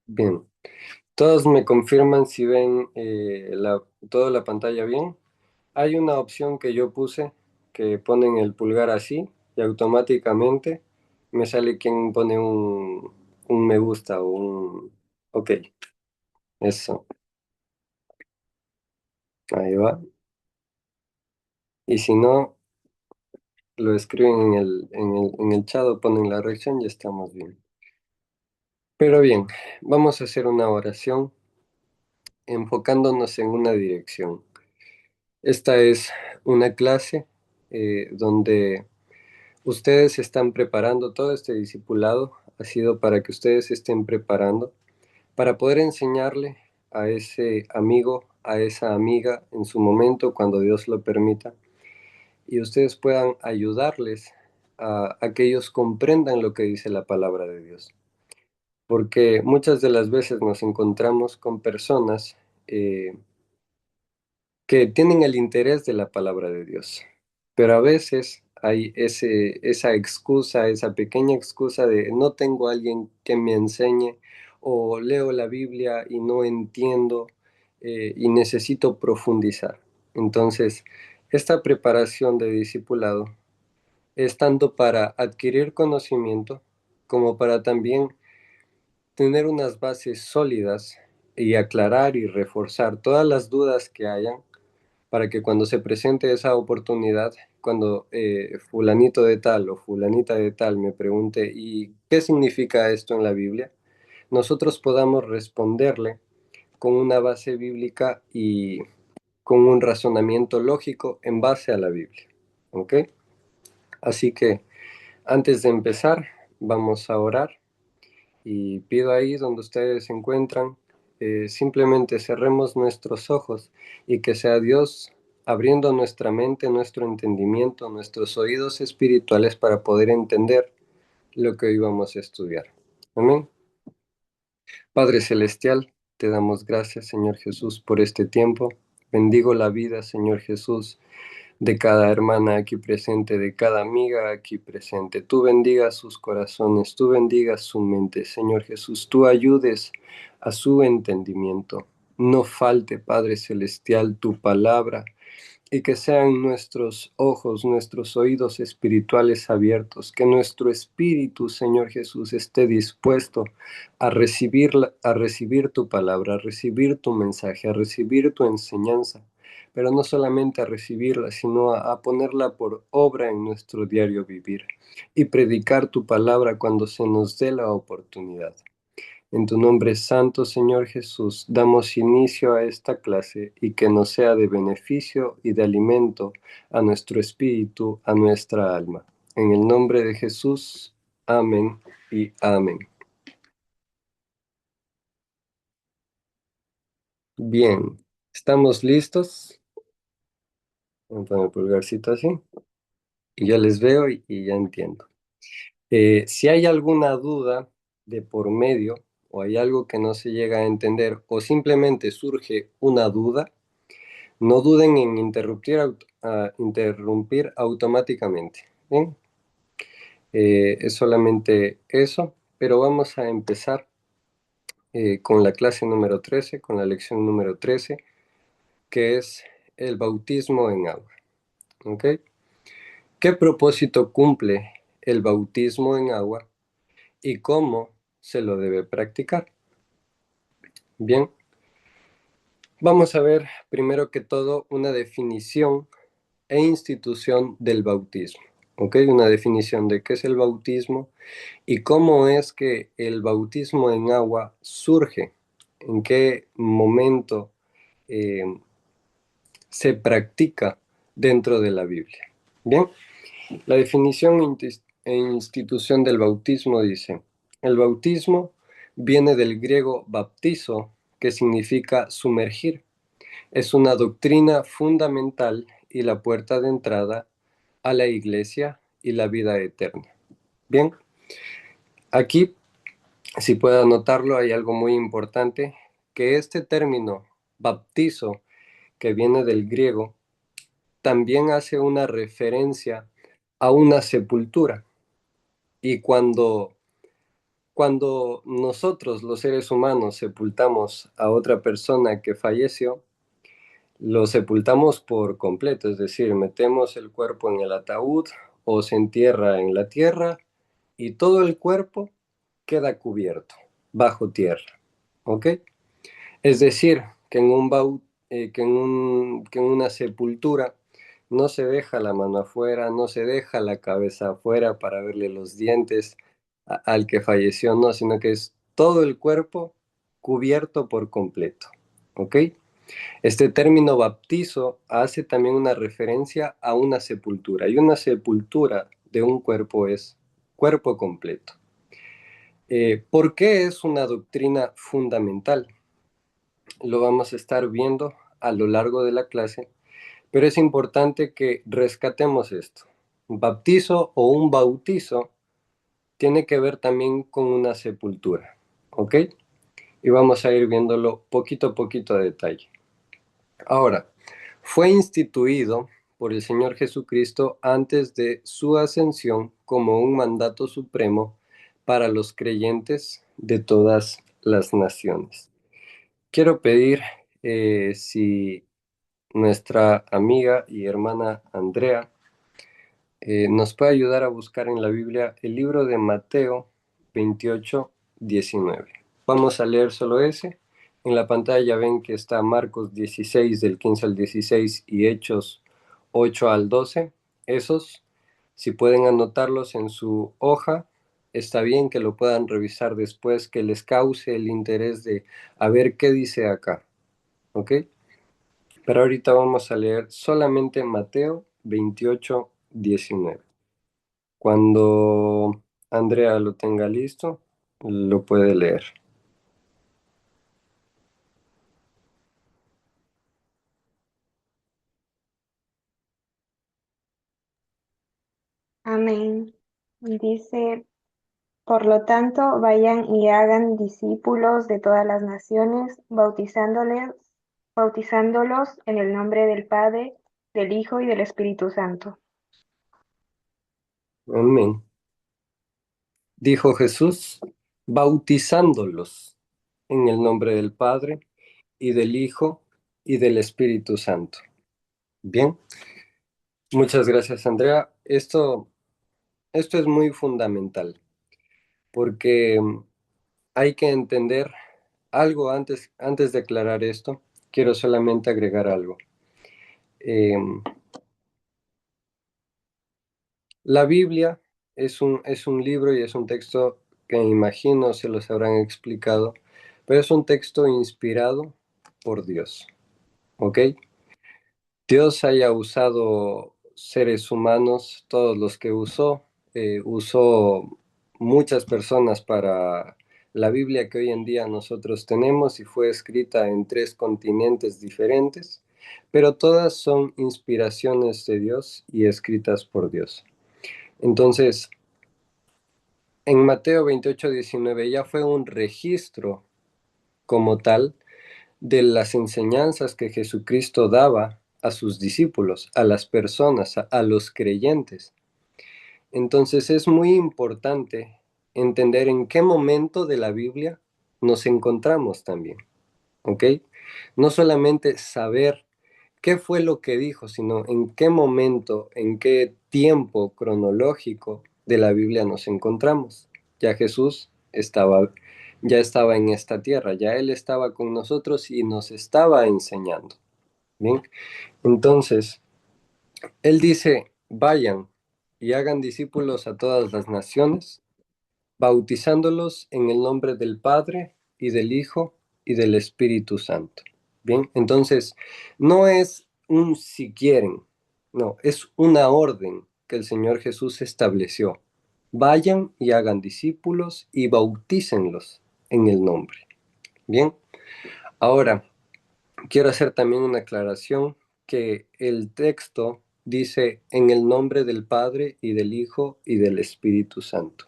Bien, todos me confirman si ven toda la pantalla bien. Hay una opción que yo puse que ponen el pulgar así y automáticamente me sale quien pone un me gusta o un... Ok, eso, ahí va. Y si no, lo escriben en el chat o ponen la reacción y estamos bien. Pero bien, vamos a hacer una oración enfocándonos en una dirección. Esta es una clase donde ustedes están preparando, todo este discipulado ha sido para que ustedes estén preparando, para poder enseñarle a ese amigo, a esa amiga en su momento, cuando Dios lo permita, y ustedes puedan ayudarles a que ellos comprendan lo que dice la palabra de Dios. Porque muchas de las veces nos encontramos con personas que tienen el interés de la palabra de Dios. Pero a veces hay esa excusa, esa pequeña excusa de no tengo a alguien que me enseñe o leo la Biblia y no entiendo y necesito profundizar. Entonces, esta preparación de discipulado es tanto para adquirir conocimiento como para también tener unas bases sólidas y aclarar y reforzar todas las dudas que hayan para que cuando se presente esa oportunidad, cuando fulanito de tal o fulanita de tal me pregunte, ¿y qué significa esto en la Biblia? Nosotros podamos responderle con una base bíblica y con un razonamiento lógico en base a la Biblia. ¿Ok? Así que antes de empezar, vamos a orar y pido ahí donde ustedes se encuentran, simplemente cerremos nuestros ojos y que sea Dios abriendo nuestra mente, nuestro entendimiento, nuestros oídos espirituales para poder entender lo que hoy vamos a estudiar. Amén. Padre Celestial, te damos gracias, Señor Jesús, por este tiempo. Bendigo la vida, Señor Jesús, de cada hermana aquí presente, de cada amiga aquí presente. Tú bendigas sus corazones, tú bendigas su mente, Señor Jesús, tú ayudes a su entendimiento. No falte, Padre Celestial, tu palabra y que sean nuestros ojos, nuestros oídos espirituales abiertos, que nuestro espíritu, Señor Jesús, esté dispuesto a recibir tu palabra, a recibir tu mensaje, a recibir tu enseñanza, pero no solamente a recibirla, sino a ponerla por obra en nuestro diario vivir y predicar tu palabra cuando se nos dé la oportunidad. En tu nombre santo, Señor Jesús, damos inicio a esta clase y que nos sea de beneficio y de alimento a nuestro espíritu, a nuestra alma. En el nombre de Jesús, amén y amén. Bien, ¿estamos listos? Voy a poner el pulgarcito así y ya les veo y ya entiendo. Si hay alguna duda de por medio o hay algo que no se llega a entender o simplemente surge una duda, no duden en interrumpir automáticamente. ¿Bien? Es solamente eso, pero vamos a empezar con la clase número 13, con la lección número 13, que es el bautismo en agua. ¿Ok? ¿Qué propósito cumple el bautismo en agua y cómo se lo debe practicar? Bien, vamos a ver primero que todo una definición e institución del bautismo. ¿Ok? Una definición de qué es el bautismo y cómo es que el bautismo en agua surge, en qué momento eh, se practica dentro de la Biblia. Bien, la definición e institución del bautismo dice, el bautismo viene del griego baptizo, que significa sumergir. Es una doctrina fundamental y la puerta de entrada a la iglesia y la vida eterna. Bien, aquí, si puedo notarlo, hay algo muy importante, que este término baptizo, que viene del griego, también hace una referencia a una sepultura. Y cuando cuando nosotros, los seres humanos, sepultamos a otra persona que falleció, lo sepultamos por completo, es decir, metemos el cuerpo en el ataúd o se entierra en la tierra y todo el cuerpo queda cubierto, bajo tierra, ¿ok? Es decir, que que en una sepultura no se deja la mano afuera, no se deja la cabeza afuera para verle los dientes al que falleció, no, sino que es todo el cuerpo cubierto por completo, ¿ok? Este término bautizo hace también una referencia a una sepultura, y una sepultura de un cuerpo es cuerpo completo. ¿Por qué es una doctrina fundamental? Lo vamos a estar viendo a lo largo de la clase, pero es importante que rescatemos esto. Un bautizo o un bautizo tiene que ver también con una sepultura, ¿ok? Y vamos a ir viéndolo poquito a poquito a detalle. Ahora, fue instituido por el Señor Jesucristo antes de su ascensión como un mandato supremo para los creyentes de todas las naciones. Quiero pedir si nuestra amiga y hermana Andrea nos puede ayudar a buscar en la Biblia el libro de Mateo 28:19. Vamos a leer solo ese. En la pantalla ven que está Marcos 16 del 15 al 16 y Hechos 8 al 12. Esos, si pueden anotarlos en su hoja, está bien que lo puedan revisar después, que les cause el interés de a ver qué dice acá. ¿Ok? Pero ahorita vamos a leer solamente Mateo 28:19. Cuando Andrea lo tenga listo, lo puede leer. Amén. Dice, por lo tanto, vayan y hagan discípulos de todas las naciones, bautizándolos en el nombre del Padre, del Hijo y del Espíritu Santo. Amén. Dijo Jesús, bautizándolos en el nombre del Padre y del Hijo y del Espíritu Santo. Bien, muchas gracias, Andrea. Esto es muy fundamental porque hay que entender algo antes de aclarar esto. Quiero solamente agregar algo. Eh, la Biblia es un libro y es un texto que imagino se los habrán explicado, pero es un texto inspirado por Dios, ¿ok? Dios haya usado seres humanos, todos los que usó, usó muchas personas para la Biblia que hoy en día nosotros tenemos y fue escrita en 3 continentes diferentes, pero todas son inspiraciones de Dios y escritas por Dios. Entonces, en Mateo 28:19 ya fue un registro como tal de las enseñanzas que Jesucristo daba a sus discípulos, a las personas, a los creyentes. Entonces es muy importante entender en qué momento de la Biblia nos encontramos también, ¿ok? No solamente saber qué fue lo que dijo, sino en qué momento, en qué tiempo cronológico de la Biblia nos encontramos. Ya Jesús ya estaba en esta tierra, ya Él estaba con nosotros y nos estaba enseñando. Bien, entonces, Él dice, vayan y hagan discípulos a todas las naciones, bautizándolos en el nombre del Padre y del Hijo y del Espíritu Santo. Bien, entonces no es un si quieren, no, es una orden que el Señor Jesús estableció. Vayan y hagan discípulos y bautícenlos en el nombre. Bien, ahora quiero hacer también una aclaración que el texto dice en el nombre del Padre y del Hijo y del Espíritu Santo.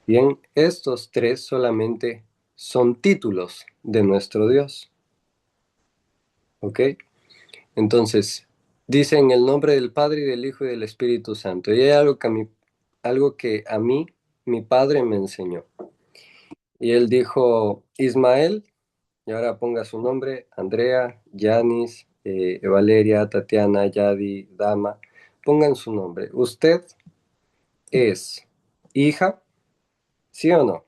Bien, estos tres solamente son títulos de nuestro Dios, ¿ok? Entonces, dice en el nombre del Padre y del Hijo y del Espíritu Santo. Y hay algo que a mí mi padre me enseñó. Y él dijo, Ismael, y ahora ponga su nombre, Andrea, Yanis, Valeria, Tatiana, Yadi, Dama, pongan su nombre. ¿Usted es hija? ¿Sí o no?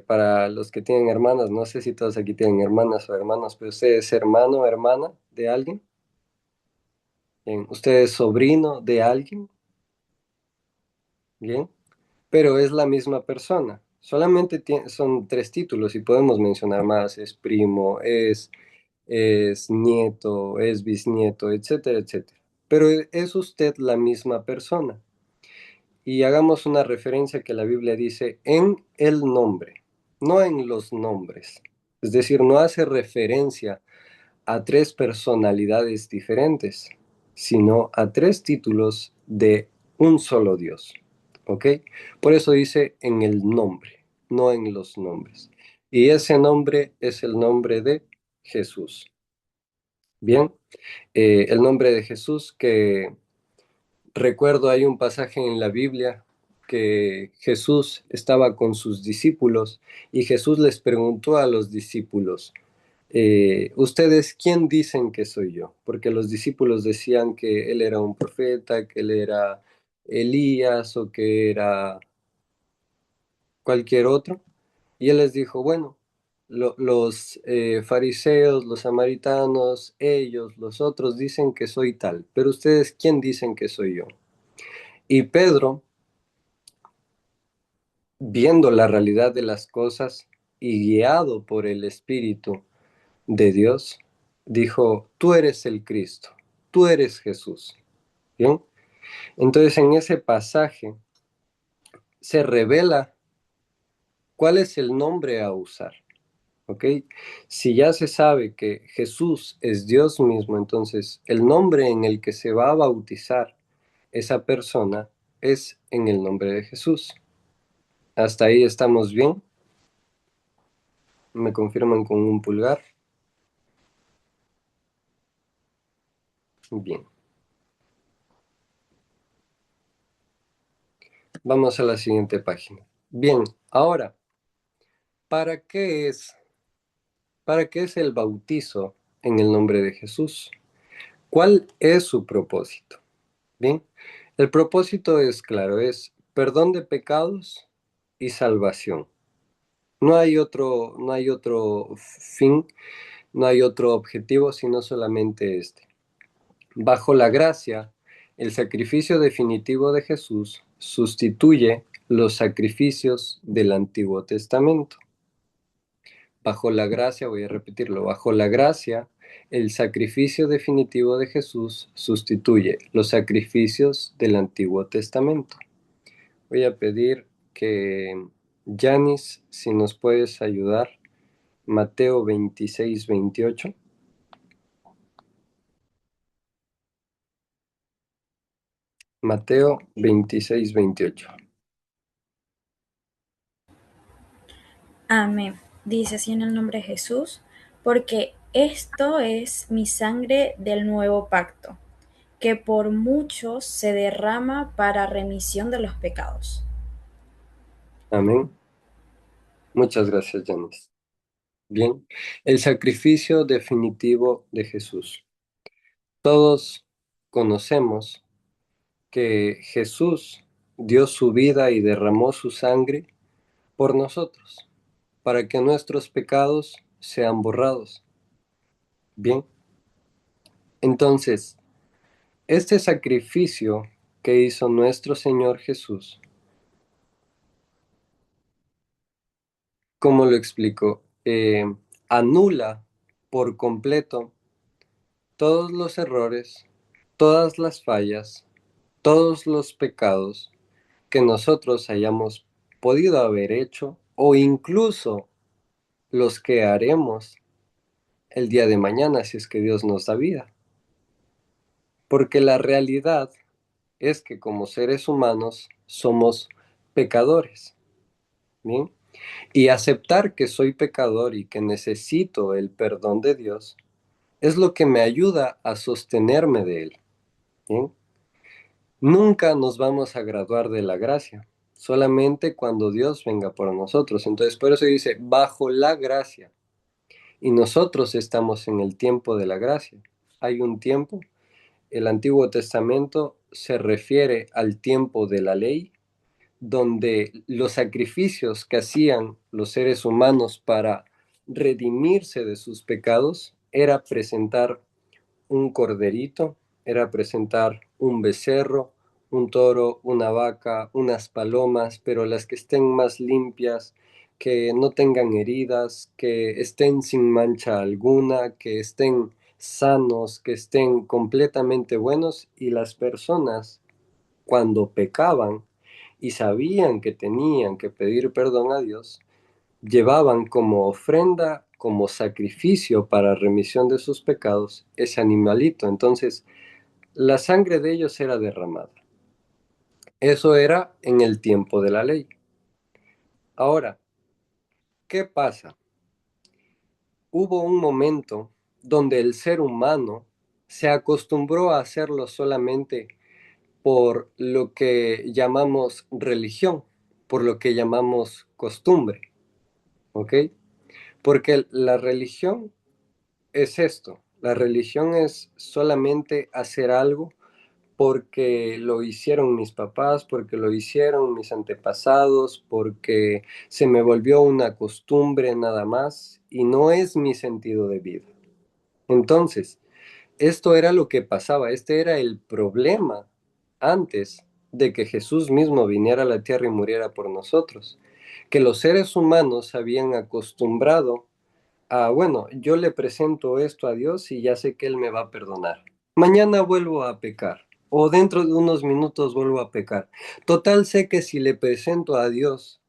Para los que tienen hermanas, no sé si todos aquí tienen hermanas o hermanos, pero usted es hermano o hermana de alguien. Bien. ¿Usted es sobrino de alguien? Bien. Pero es la misma persona. Solamente son tres títulos y podemos mencionar más. Es primo, es nieto, es bisnieto, etcétera, etcétera. Pero es usted la misma persona. Y hagamos una referencia que la Biblia dice en el nombre, no en los nombres. Es decir, no hace referencia a tres personalidades diferentes, sino a tres títulos de un solo Dios. ¿Ok? Por eso dice en el nombre, no en los nombres. Y ese nombre es el nombre de Jesús. Bien, el nombre de Jesús que recuerdo hay un pasaje en la Biblia que Jesús estaba con sus discípulos y Jesús les preguntó a los discípulos, ¿ustedes quién dicen que soy yo? Porque los discípulos decían que él era un profeta, que él era Elías o que era cualquier otro. Y él les dijo, bueno, los fariseos, los samaritanos, ellos, los otros dicen que soy tal, pero ustedes, ¿quién dicen que soy yo? Y Pedro, viendo la realidad de las cosas y guiado por el Espíritu de Dios, dijo, tú eres el Cristo, tú eres Jesús. ¿Bien? Entonces en ese pasaje se revela cuál es el nombre a usar. ¿Ok? Si ya se sabe que Jesús es Dios mismo, entonces el nombre en el que se va a bautizar esa persona es en el nombre de Jesús. ¿Hasta ahí estamos bien? ¿Me confirman con un pulgar? Bien. Vamos a la siguiente página. Bien, ahora, ¿para qué es, para qué es el bautizo en el nombre de Jesús? ¿Cuál es su propósito? Bien, el propósito es claro, es perdón de pecados y salvación. No hay otro fin, no hay otro objetivo, sino solamente este. Bajo la gracia, el sacrificio definitivo de Jesús sustituye los sacrificios del Antiguo Testamento. Bajo la gracia, voy a repetirlo, bajo la gracia, el sacrificio definitivo de Jesús sustituye los sacrificios del Antiguo Testamento. Voy a pedir que Yanis, si nos puedes ayudar, Mateo 26, 28. Mateo 26, 28. Amén. Dice así en el nombre de Jesús, porque esto es mi sangre del nuevo pacto, que por muchos se derrama para remisión de los pecados. Amén. Muchas gracias, Yanis. Bien, el sacrificio definitivo de Jesús. Todos conocemos que Jesús dio su vida y derramó su sangre por nosotros, para que nuestros pecados sean borrados. Bien, entonces, este sacrificio que hizo nuestro Señor Jesús, ¿cómo lo explico? Anula por completo todos los errores, todas las fallas, todos los pecados que nosotros hayamos podido haber hecho o incluso los que haremos el día de mañana si es que Dios nos da vida. Porque la realidad es que como seres humanos somos pecadores, ¿bien? Y aceptar que soy pecador y que necesito el perdón de Dios es lo que me ayuda a sostenerme de Él, ¿bien? Nunca nos vamos a graduar de la gracia, solamente cuando Dios venga por nosotros. Entonces, por eso dice, bajo la gracia. Y nosotros estamos en el tiempo de la gracia. Hay un tiempo, el Antiguo Testamento se refiere al tiempo de la ley, donde los sacrificios que hacían los seres humanos para redimirse de sus pecados era presentar un corderito, era presentar un becerro, un toro, una vaca, unas palomas, pero las que estén más limpias, que no tengan heridas, que estén sin mancha alguna, que estén sanos, que estén completamente buenos, y las personas cuando pecaban y sabían que tenían que pedir perdón a Dios, llevaban como ofrenda, como sacrificio para remisión de sus pecados, ese animalito. Entonces, la sangre de ellos era derramada. Eso era en el tiempo de la ley. Ahora, ¿qué pasa? Hubo un momento donde el ser humano se acostumbró a hacerlo solamente por lo que llamamos religión, por lo que llamamos costumbre, ¿ok? Porque la religión es esto. La religión es solamente hacer algo porque lo hicieron mis papás, porque lo hicieron mis antepasados, porque se me volvió una costumbre nada más y no es mi sentido de vida. Entonces, esto era lo que pasaba, este era el problema antes de que Jesús mismo viniera a la tierra y muriera por nosotros, que los seres humanos habían acostumbrado bueno, yo le presento esto a Dios y ya sé que Él me va a perdonar. Mañana vuelvo a pecar o dentro de unos minutos vuelvo a pecar. Total, sé que si le presento a Dios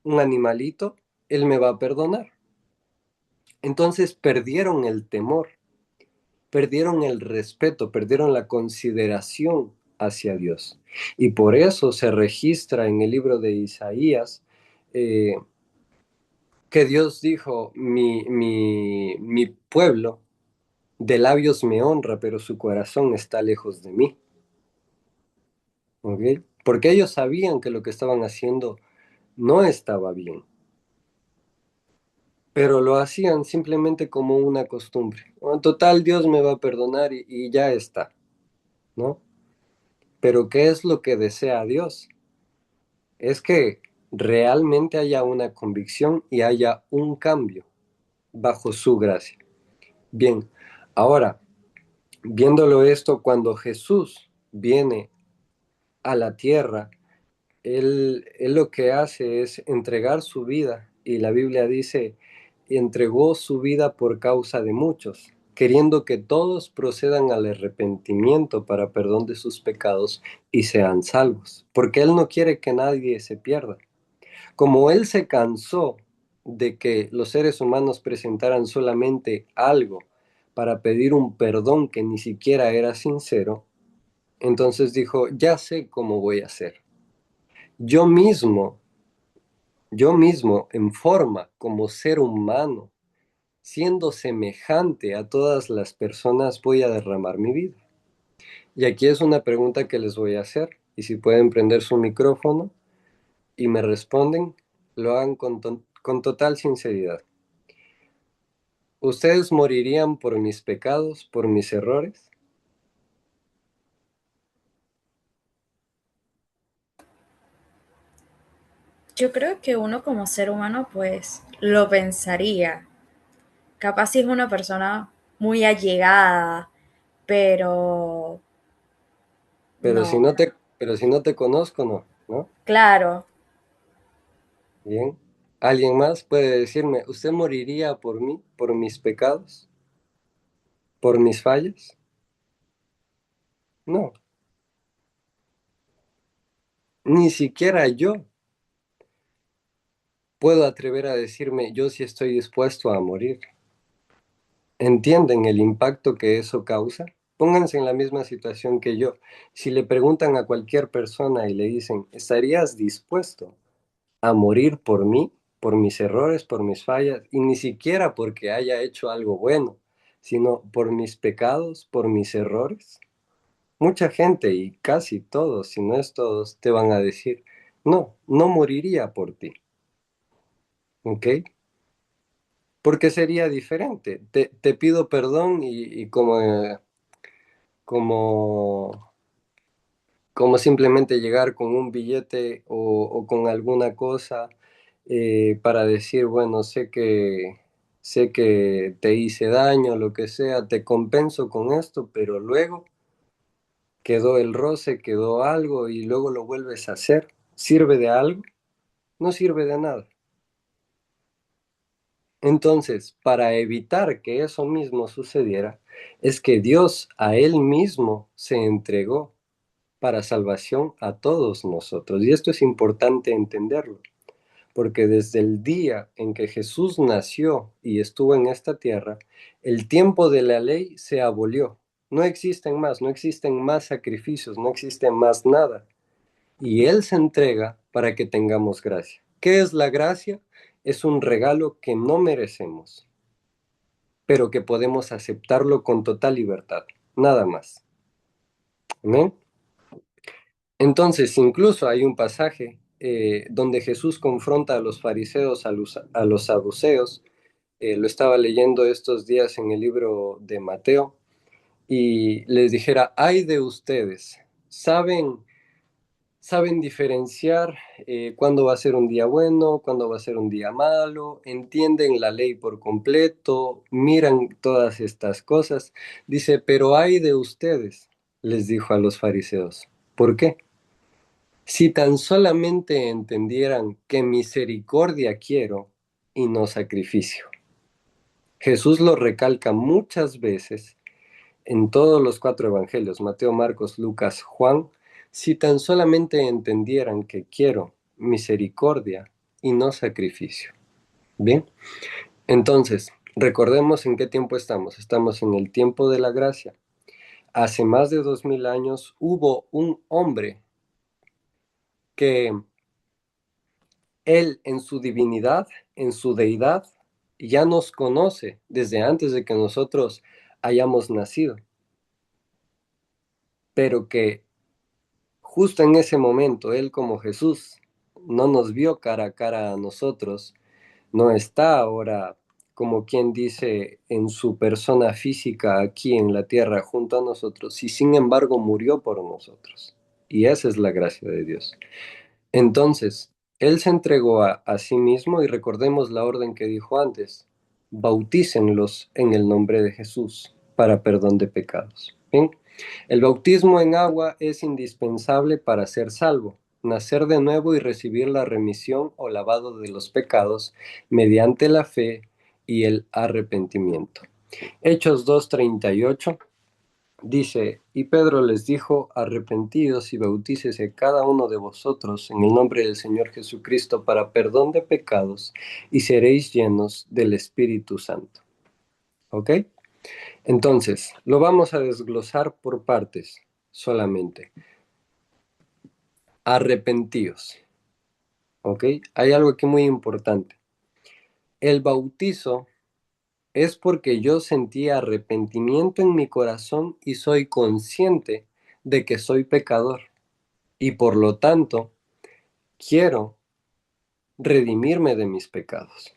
un animalito, Él me va a perdonar. Entonces perdieron el temor, perdieron el respeto, perdieron la consideración hacia Dios. Y por eso se registra en el libro de Isaías eh, que Dios dijo, mi pueblo de labios me honra, pero su corazón está lejos de mí. ¿Ok? Porque ellos sabían que lo que estaban haciendo no estaba bien, pero lo hacían simplemente como una costumbre. En total, Dios me va a perdonar y ya está, ¿no? Pero ¿qué es lo que desea Dios? Es que realmente haya una convicción y haya un cambio bajo su gracia. Bien, ahora, viéndolo esto, cuando Jesús viene a la tierra, él lo que hace es entregar su vida, y la Biblia dice, entregó su vida por causa de muchos, queriendo que todos procedan al arrepentimiento para perdón de sus pecados y sean salvos, porque Él no quiere que nadie se pierda. Como Él se cansó de que los seres humanos presentaran solamente algo para pedir un perdón que ni siquiera era sincero, entonces dijo, ya sé cómo voy a hacer. Yo mismo, yo mismo en forma como ser humano, siendo semejante a todas las personas, voy a derramar mi vida. Y aquí es una pregunta que les voy a hacer, y si pueden prender su micrófono y me responden, lo hagan con total sinceridad. ¿Ustedes morirían por mis pecados, por mis errores? Yo creo que uno como ser humano pues lo pensaría. Capaz si es una persona muy allegada, pero Pero si no. no te, pero si no te conozco, no, ¿no? Claro, Bien. ¿Alguien más puede decirme, ¿usted moriría por mí, por mis pecados, por mis fallas? No, ni siquiera yo puedo atrever a decirme, yo sí estoy dispuesto a morir. ¿Entienden el impacto que eso causa? Pónganse en la misma situación que yo. Si le preguntan a cualquier persona y le dicen, ¿estarías dispuesto a morir por mí, por mis errores, por mis fallas, y ni siquiera porque haya hecho algo bueno, sino por mis pecados, por mis errores? Mucha gente y casi todos, si no es todos, te van a decir, No, no moriría por ti. ¿Ok? Porque sería diferente. Te pido perdón y como, como simplemente llegar con un billete o con alguna cosa para decir, bueno, sé que te hice daño, lo que sea, te compenso con esto, pero luego quedó el roce, quedó algo y luego lo vuelves a hacer. ¿Sirve de algo? No sirve de nada. Entonces, para evitar que eso mismo sucediera, es que Dios a Él mismo se entregó para salvación a todos nosotros. Y esto es importante entenderlo, porque desde el día en que Jesús nació y estuvo en esta tierra, el tiempo de la ley se abolió. No existen más sacrificios, no existe más nada. Y Él se entrega para que tengamos gracia. ¿Qué es la gracia? Es un regalo que no merecemos, pero que podemos aceptarlo con total libertad, nada más. ¿Amén? Entonces, incluso hay un pasaje donde Jesús confronta a los fariseos, a los saduceos. Lo estaba leyendo estos días en el libro de Mateo, y les dijera, ay de ustedes, saben diferenciar cuándo va a ser un día bueno, cuándo va a ser un día malo, entienden la ley por completo, miran todas estas cosas. Dice, pero ay de ustedes, les dijo a los fariseos. ¿Por qué? Si tan solamente entendieran que misericordia quiero y no sacrificio. Jesús lo recalca muchas veces en todos los cuatro evangelios, Mateo, Marcos, Lucas, Juan. Si tan solamente entendieran que quiero misericordia y no sacrificio. Bien, entonces, recordemos en qué tiempo estamos. Estamos en el tiempo de la gracia. Hace más de 2000 años hubo un hombre que él en su divinidad, en su deidad, ya nos conoce desde antes de que nosotros hayamos nacido, pero que justo en ese momento, Él como Jesús no nos vio cara a cara a nosotros, no está ahora, como quien dice, en su persona física aquí en la tierra junto a nosotros, y sin embargo murió por nosotros. Y esa es la gracia de Dios. Entonces, Él se entregó a sí mismo y recordemos la orden que dijo antes, bautícenlos en el nombre de Jesús para perdón de pecados. ¿Bien? El bautismo en agua es indispensable para ser salvo, nacer de nuevo y recibir la remisión o lavado de los pecados mediante la fe y el arrepentimiento. Hechos 2:38 dice, y Pedro les dijo, arrepentíos y bautícese cada uno de vosotros en el nombre del Señor Jesucristo para perdón de pecados y seréis llenos del Espíritu Santo. ¿Ok? Entonces, lo vamos a desglosar por partes solamente. Arrepentíos. ¿Ok? Hay algo aquí muy importante. El bautizo es porque yo sentí arrepentimiento en mi corazón y soy consciente de que soy pecador. Y por lo tanto, quiero redimirme de mis pecados.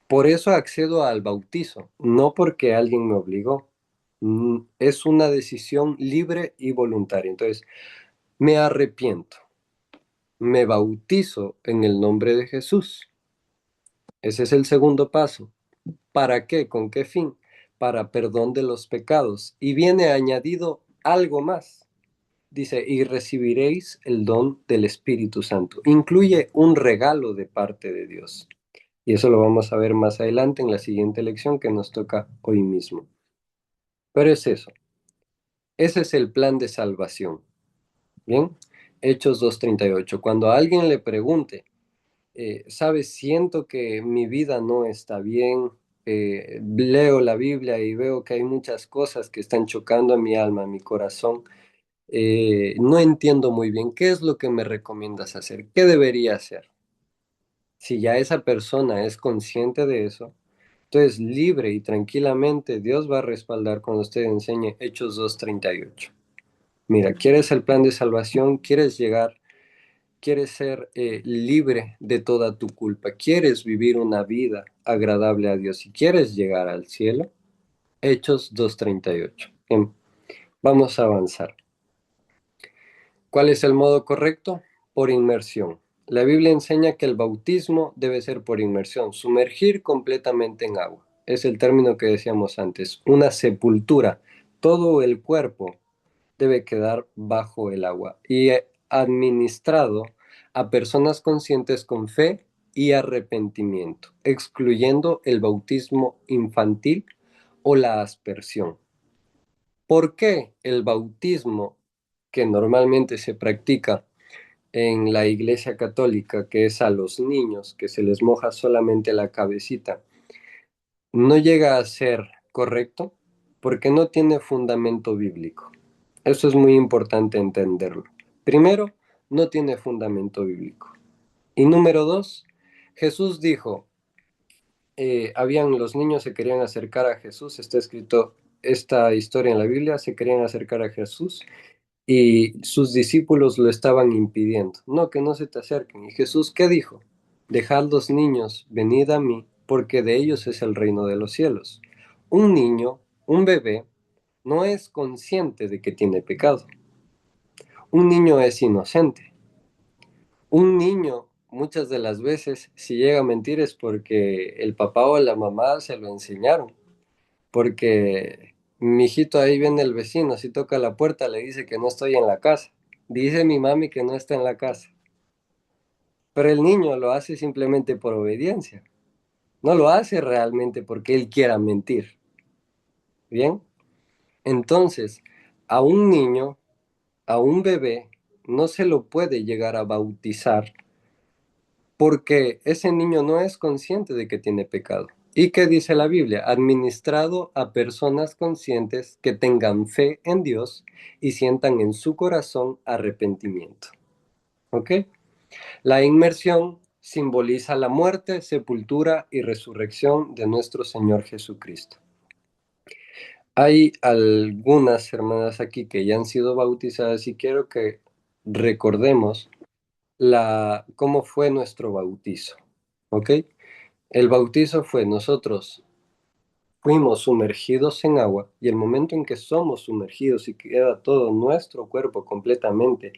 Por eso accedo al bautizo, no porque alguien me obligó. Es una decisión libre y voluntaria. Entonces, me arrepiento, me bautizo en el nombre de Jesús. Ese es el segundo paso. ¿Para qué? ¿Con qué fin? Para perdón de los pecados. Y viene añadido algo más. Dice, y recibiréis el don del Espíritu Santo. Incluye un regalo de parte de Dios. Y eso lo vamos a ver más adelante en la siguiente lección que nos toca hoy mismo. Pero es eso. Ese es el plan de salvación. Bien. Hechos 2:38. Cuando a alguien le pregunte, sabes, siento que mi vida no está bien, leo la Biblia y veo que hay muchas cosas que están chocando a mi alma, a mi corazón. No entiendo muy bien qué es lo que me recomiendas hacer, qué debería hacer. Si ya esa persona es consciente de eso, entonces libre y tranquilamente Dios va a respaldar cuando usted enseñe Hechos 2:38. Mira, ¿quieres el plan de salvación? ¿Quieres llegar? quieres ser libre de toda tu culpa, quieres vivir una vida agradable a Dios y quieres llegar al cielo, Hechos 2:38. Bien, vamos a avanzar. ¿Cuál es el modo correcto? Por inmersión. La Biblia enseña que el bautismo debe ser por inmersión, sumergir completamente en agua. Es el término que decíamos antes, una sepultura. Todo el cuerpo debe quedar bajo el agua y administrado a personas conscientes con fe y arrepentimiento, excluyendo el bautismo infantil o la aspersión. ¿Por qué el bautismo que normalmente se practica en la Iglesia Católica, que es a los niños, que se les moja solamente la cabecita, no llega a ser correcto? Porque no tiene fundamento bíblico. Eso es muy importante entenderlo. Primero, no tiene fundamento bíblico. Y número dos, Jesús dijo, los niños se querían acercar a Jesús, está escrito esta historia en la Biblia, se querían acercar a Jesús y sus discípulos lo estaban impidiendo. No, que no se te acerquen. ¿Y Jesús qué dijo? Dejad los niños, venid a mí, porque de ellos es el reino de los cielos. Un niño, un bebé, no es consciente de que tiene pecado. Un niño es inocente. Un niño, muchas de las veces, si llega a mentir es porque el papá o la mamá se lo enseñaron. Porque mi hijito, ahí viene el vecino, si toca la puerta le dice que no estoy en la casa. Dice mi mami que no está en la casa. Pero el niño lo hace simplemente por obediencia. No lo hace realmente porque él quiera mentir. ¿Bien? Entonces, a un niño, a un bebé, no se lo puede llegar a bautizar porque ese niño no es consciente de que tiene pecado. ¿Y qué dice la Biblia? Administrado a personas conscientes que tengan fe en Dios y sientan en su corazón arrepentimiento. ¿Ok? La inmersión simboliza la muerte, sepultura y resurrección de nuestro Señor Jesucristo. Hay algunas hermanas aquí que ya han sido bautizadas y quiero que recordemos cómo fue nuestro bautizo. ¿Ok? El bautizo fue nosotros fuimos sumergidos en agua y el momento en que somos sumergidos y queda todo nuestro cuerpo completamente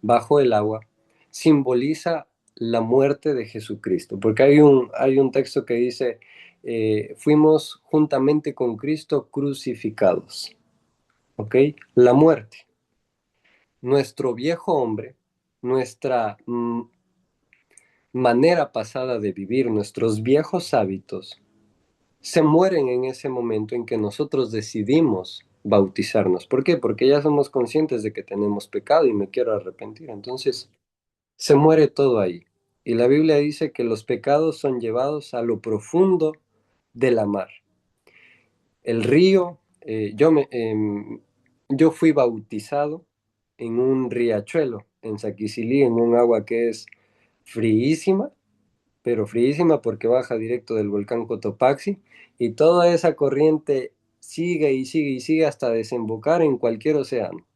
bajo el agua, simboliza la muerte de Jesucristo, porque hay un texto que dice, fuimos juntamente con Cristo crucificados, ¿ok? La muerte, nuestro viejo hombre, nuestra manera pasada de vivir, nuestros viejos hábitos, se mueren en ese momento en que nosotros decidimos bautizarnos. ¿Por qué? Porque ya somos conscientes de que tenemos pecado y me quiero arrepentir. Entonces, se muere todo ahí. Y la Biblia dice que los pecados son llevados a lo profundo de la mar. El río, yo fui bautizado en un riachuelo, en Saquicilí, en un agua que es fríísima, pero fríísima porque baja directo del volcán Cotopaxi y toda esa corriente sigue y sigue y sigue hasta desembocar en cualquier océano,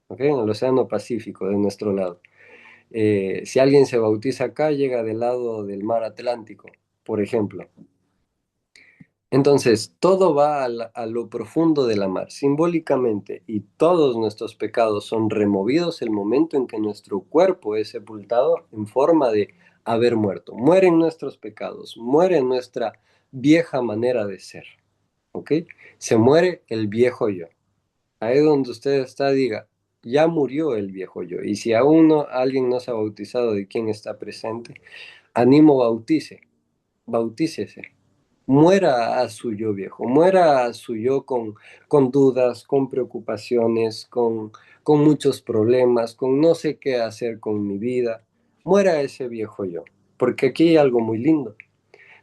¿ok? En el océano Pacífico de nuestro lado. Si alguien se bautiza acá, llega del lado del mar Atlántico, por ejemplo. Entonces, todo va a lo profundo de la mar, simbólicamente, y todos nuestros pecados son removidos el momento en que nuestro cuerpo es sepultado en forma de haber muerto. Mueren nuestros pecados, muere nuestra vieja manera de ser, ¿ok? Se muere el viejo yo. Ahí donde usted está, diga, ya murió el viejo yo. Y si aún alguien no se ha bautizado de quien está presente, animo bautícese, muera a su yo viejo, muera a su yo con dudas, con preocupaciones, con muchos problemas, con no sé qué hacer con mi vida. Muera ese viejo yo, porque aquí hay algo muy lindo.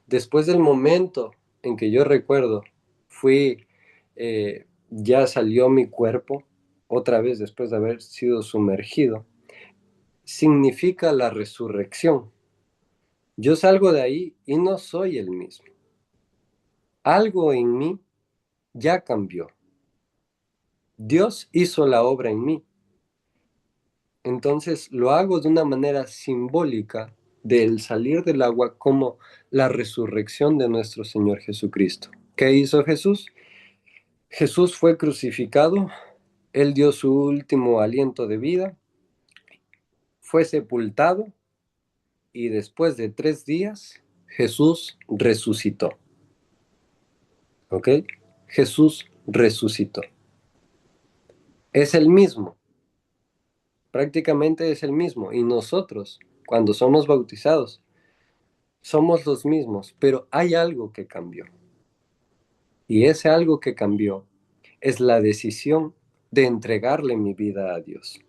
Después del momento en que yo recuerdo, ya salió mi cuerpo, otra vez después de haber sido sumergido, significa la resurrección. Yo salgo de ahí y no soy el mismo. Algo en mí ya cambió. Dios hizo la obra en mí. Entonces lo hago de una manera simbólica del salir del agua como la resurrección de nuestro Señor Jesucristo. ¿Qué hizo Jesús? Jesús fue crucificado, Él dio su último aliento de vida, fue sepultado y después de 3 días Jesús resucitó. ¿Ok? Jesús resucitó. Es el mismo, prácticamente es el mismo. Y nosotros, cuando somos bautizados, somos los mismos, pero hay algo que cambió. Y ese algo que cambió es la decisión de entregarle mi vida a Dios.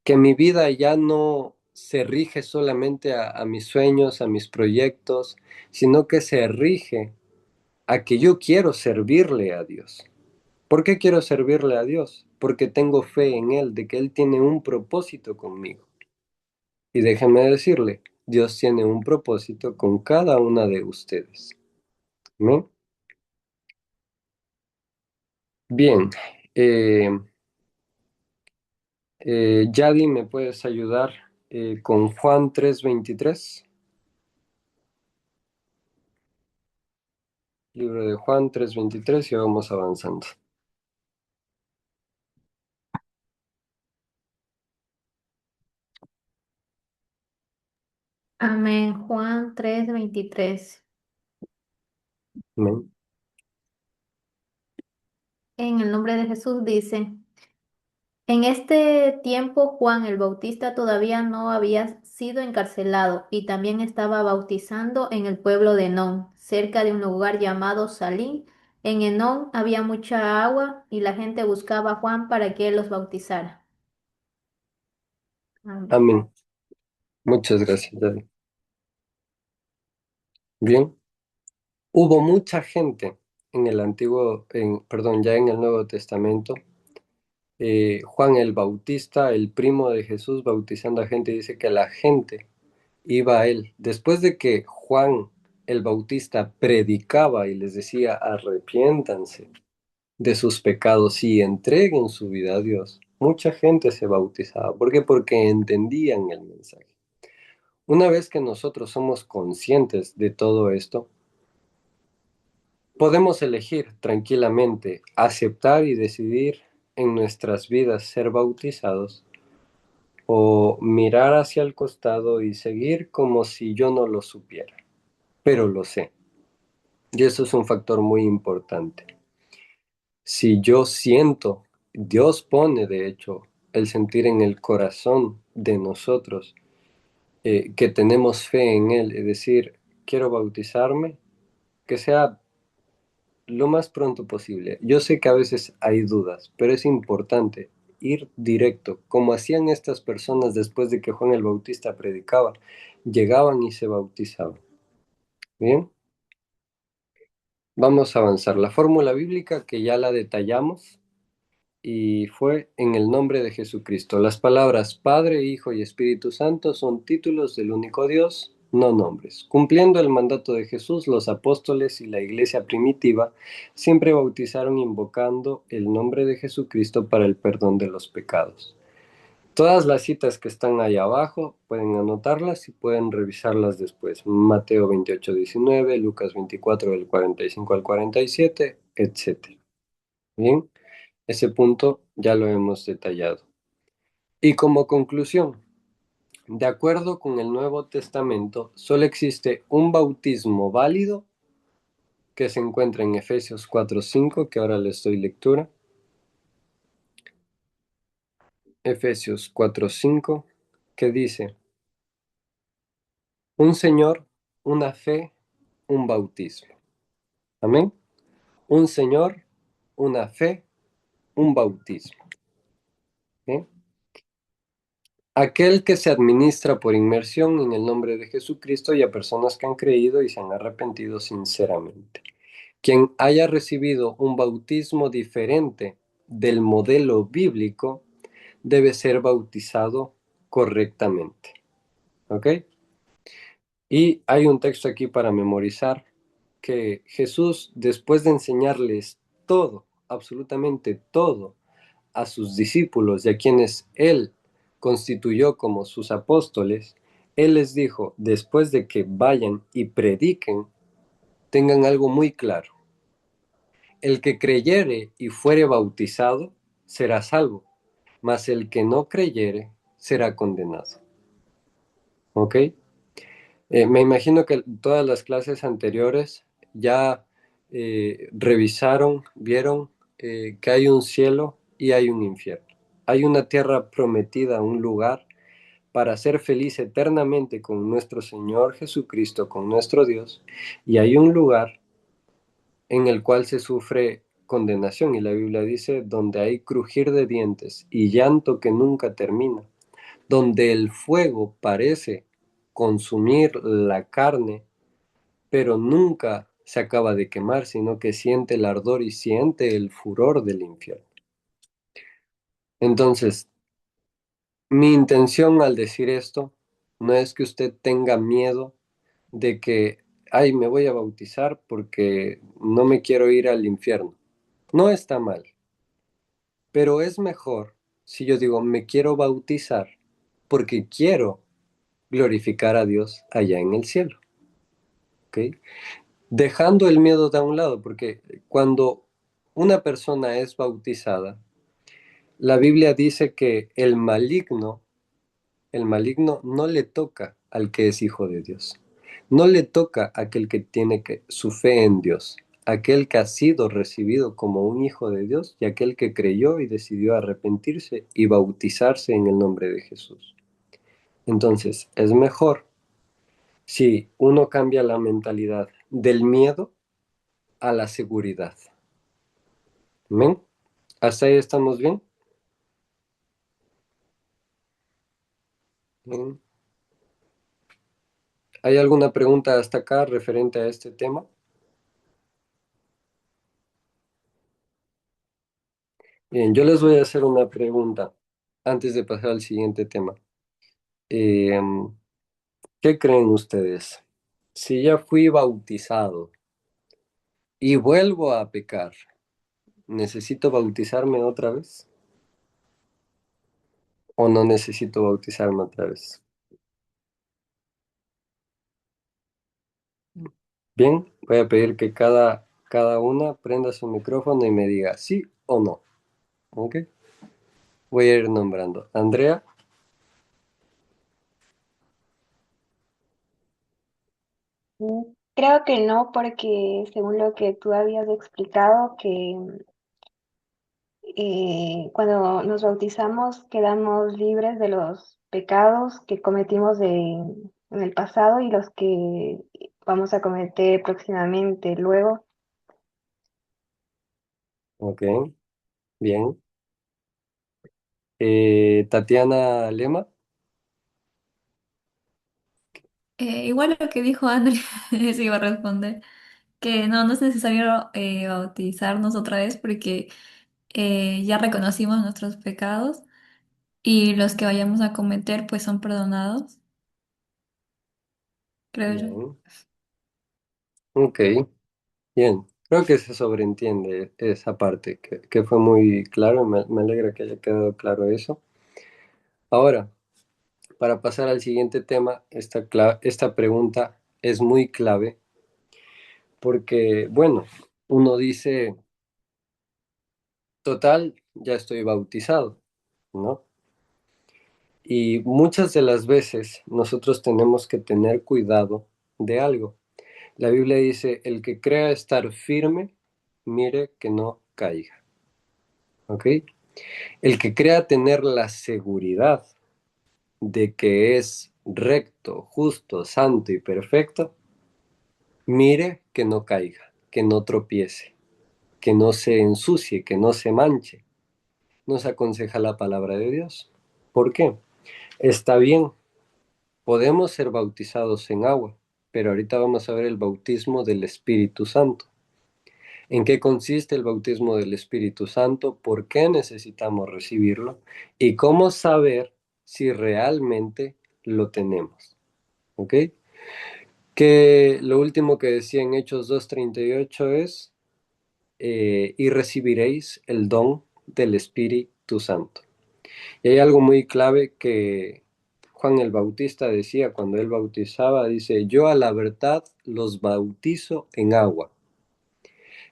Que mi vida ya no se rige solamente a mis sueños, a mis proyectos, sino que se rige a que yo quiero servirle a Dios. ¿Por qué quiero servirle a Dios? Porque tengo fe en Él, de que Él tiene un propósito conmigo. Y déjeme decirle, Dios tiene un propósito con cada una de ustedes. ¿No? Bien, eh, Yadi, ¿me puedes ayudar con Juan 3:23? Libro de Juan 3:23 y vamos avanzando. Amén. Juan 3:23. Amén. En el nombre de Jesús dice, en este tiempo Juan el Bautista todavía no había sido encarcelado y también estaba bautizando en el pueblo de Enón, cerca de un lugar llamado Salim. En Enón había mucha agua y la gente buscaba a Juan para que él los bautizara. Amén. Amén. Muchas gracias, Yadi. Bien, hubo mucha gente en el perdón, ya en el Nuevo Testamento. Juan el Bautista, el primo de Jesús, bautizando a gente, dice que la gente iba a él. Después de que Juan el Bautista predicaba y les decía, arrepiéntanse de sus pecados y entreguen su vida a Dios, mucha gente se bautizaba. ¿Por qué? Porque entendían el mensaje. Una vez que nosotros somos conscientes de todo esto, podemos elegir tranquilamente aceptar y decidir en nuestras vidas ser bautizados o mirar hacia el costado y seguir como si yo no lo supiera, pero lo sé. Y eso es un factor muy importante. Si yo siento, Dios pone de hecho el sentir en el corazón de nosotros que tenemos fe en Él, es decir, quiero bautizarme, que sea lo más pronto posible. Yo sé que a veces hay dudas, pero es importante ir directo, como hacían estas personas después de que Juan el Bautista predicaba, llegaban y se bautizaban. Bien, vamos a avanzar. La fórmula bíblica que ya la detallamos y fue en el nombre de Jesucristo. Las palabras Padre, Hijo y Espíritu Santo son títulos del único Dios, no nombres. Cumpliendo el mandato de Jesús, los apóstoles y la iglesia primitiva siempre bautizaron invocando el nombre de Jesucristo para el perdón de los pecados. Todas las citas que están ahí abajo pueden anotarlas y pueden revisarlas después. Mateo 28:19, Lucas 24 del 45 al 47, etc. Bien. Ese punto ya lo hemos detallado. Y como conclusión, de acuerdo con el Nuevo Testamento, solo existe un bautismo válido que se encuentra en Efesios 4:5, que ahora les doy lectura. Efesios 4:5, que dice, un Señor, una fe, un bautismo. Amén. Un Señor, una fe, un bautismo. ¿Bien? Aquel que se administra por inmersión en el nombre de Jesucristo y a personas que han creído y se han arrepentido sinceramente. Quien haya recibido un bautismo diferente del modelo bíblico debe ser bautizado correctamente. ¿Ok? Y hay un texto aquí para memorizar que Jesús, después de enseñarles todo, absolutamente todo, a sus discípulos y a quienes él constituyó como sus apóstoles, Él les dijo, después de que vayan y prediquen, tengan algo muy claro. El que creyere y fuere bautizado será salvo, mas el que no creyere será condenado. ¿Ok? Me imagino que todas las clases anteriores ya revisaron, vieron que hay un cielo y hay un infierno. Hay una tierra prometida, un lugar para ser feliz eternamente con nuestro Señor Jesucristo, con nuestro Dios, y hay un lugar en el cual se sufre condenación, y la Biblia dice, donde hay crujir de dientes y llanto que nunca termina, donde el fuego parece consumir la carne, pero nunca se acaba de quemar, sino que siente el ardor y siente el furor del infierno. Entonces, mi intención al decir esto no es que usted tenga miedo de que, ay, me voy a bautizar porque no me quiero ir al infierno. No está mal, pero es mejor si yo digo, me quiero bautizar porque quiero glorificar a Dios allá en el cielo, ¿ok? Dejando el miedo de un lado, porque cuando una persona es bautizada, la Biblia dice que el maligno no le toca al que es hijo de Dios. No le toca a aquel que tiene su fe en Dios, aquel que ha sido recibido como un hijo de Dios y aquel que creyó y decidió arrepentirse y bautizarse en el nombre de Jesús. Entonces, es mejor si uno cambia la mentalidad del miedo a la seguridad. ¿Amén? ¿Hasta ahí estamos bien? Bien. ¿Hay alguna pregunta hasta acá referente a este tema? Bien, yo les voy a hacer una pregunta antes de pasar al siguiente tema. Eh, ¿Qué creen ustedes? Si ya fui bautizado y vuelvo a pecar, ¿necesito bautizarme otra vez? ¿O no necesito bautizarme otra vez? Bien, voy a pedir que cada una prenda su micrófono y me diga sí o no. ¿Ok? Voy a ir nombrando. Andrea, Creo que no, porque según lo que tú habías explicado, que cuando nos bautizamos quedamos libres de los pecados que cometimos en el pasado y los que vamos a cometer próximamente luego. ok, bien. Tatiana Lema, Igual lo que dijo André, eso iba a responder, que no es necesario bautizarnos otra vez porque ya reconocimos nuestros pecados y los que vayamos a cometer pues son perdonados, creo yo. bien. Ok, bien. Creo que se sobreentiende esa parte, que fue muy claro. Me alegra que haya quedado claro eso. Ahora, para pasar al siguiente tema, esta pregunta es muy clave porque, bueno, uno dice, total, ya estoy bautizado, ¿no? Y muchas de las veces nosotros tenemos que tener cuidado de algo. La Biblia dice, el que crea estar firme, mire que no caiga, ¿ok? El que crea tener la seguridad de que es recto, justo, santo y perfecto, mire que no caiga, que no tropiece, que no se ensucie, que no se manche. Nos aconseja la palabra de Dios. ¿Por qué? Está bien, podemos ser bautizados en agua, pero ahorita vamos a ver el bautismo del Espíritu Santo. ¿En qué consiste el bautismo del Espíritu Santo? ¿Por qué necesitamos recibirlo? ¿Y cómo saber si realmente lo tenemos? ¿Ok? Que lo último que decía en Hechos 2:38 es, y recibiréis el don del Espíritu Santo. Y hay algo muy clave que Juan el Bautista decía cuando él bautizaba, dice, yo a la verdad los bautizo en agua,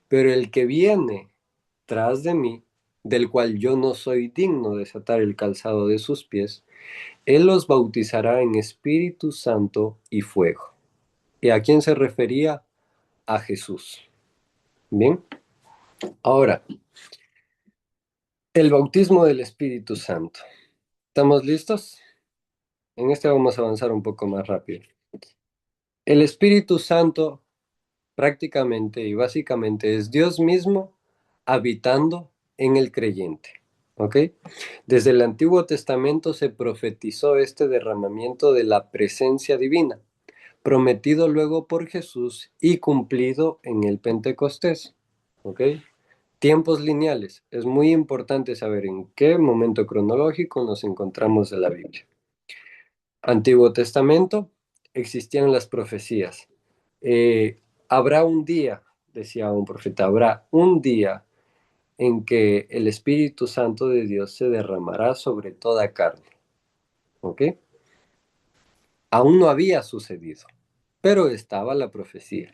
pero el que viene tras de mí, del cual yo no soy digno de desatar el calzado de sus pies, él los bautizará en Espíritu Santo y fuego. ¿Y a quién se refería? A Jesús. Bien, ahora, el bautismo del Espíritu Santo. ¿Estamos listos? En este vamos a avanzar un poco más rápido. El Espíritu Santo prácticamente y básicamente es Dios mismo habitando en el creyente. ¿Ok? Desde el Antiguo Testamento se profetizó este derramamiento de la presencia divina, prometido luego por Jesús y cumplido en el Pentecostés. ¿Ok? Tiempos lineales. Es muy importante saber en qué momento cronológico nos encontramos en la Biblia. Antiguo Testamento, existían las profecías. Habrá un día, decía un profeta, habrá un día en que el Espíritu Santo de Dios se derramará sobre toda carne. ¿Ok? Aún no había sucedido, pero estaba la profecía.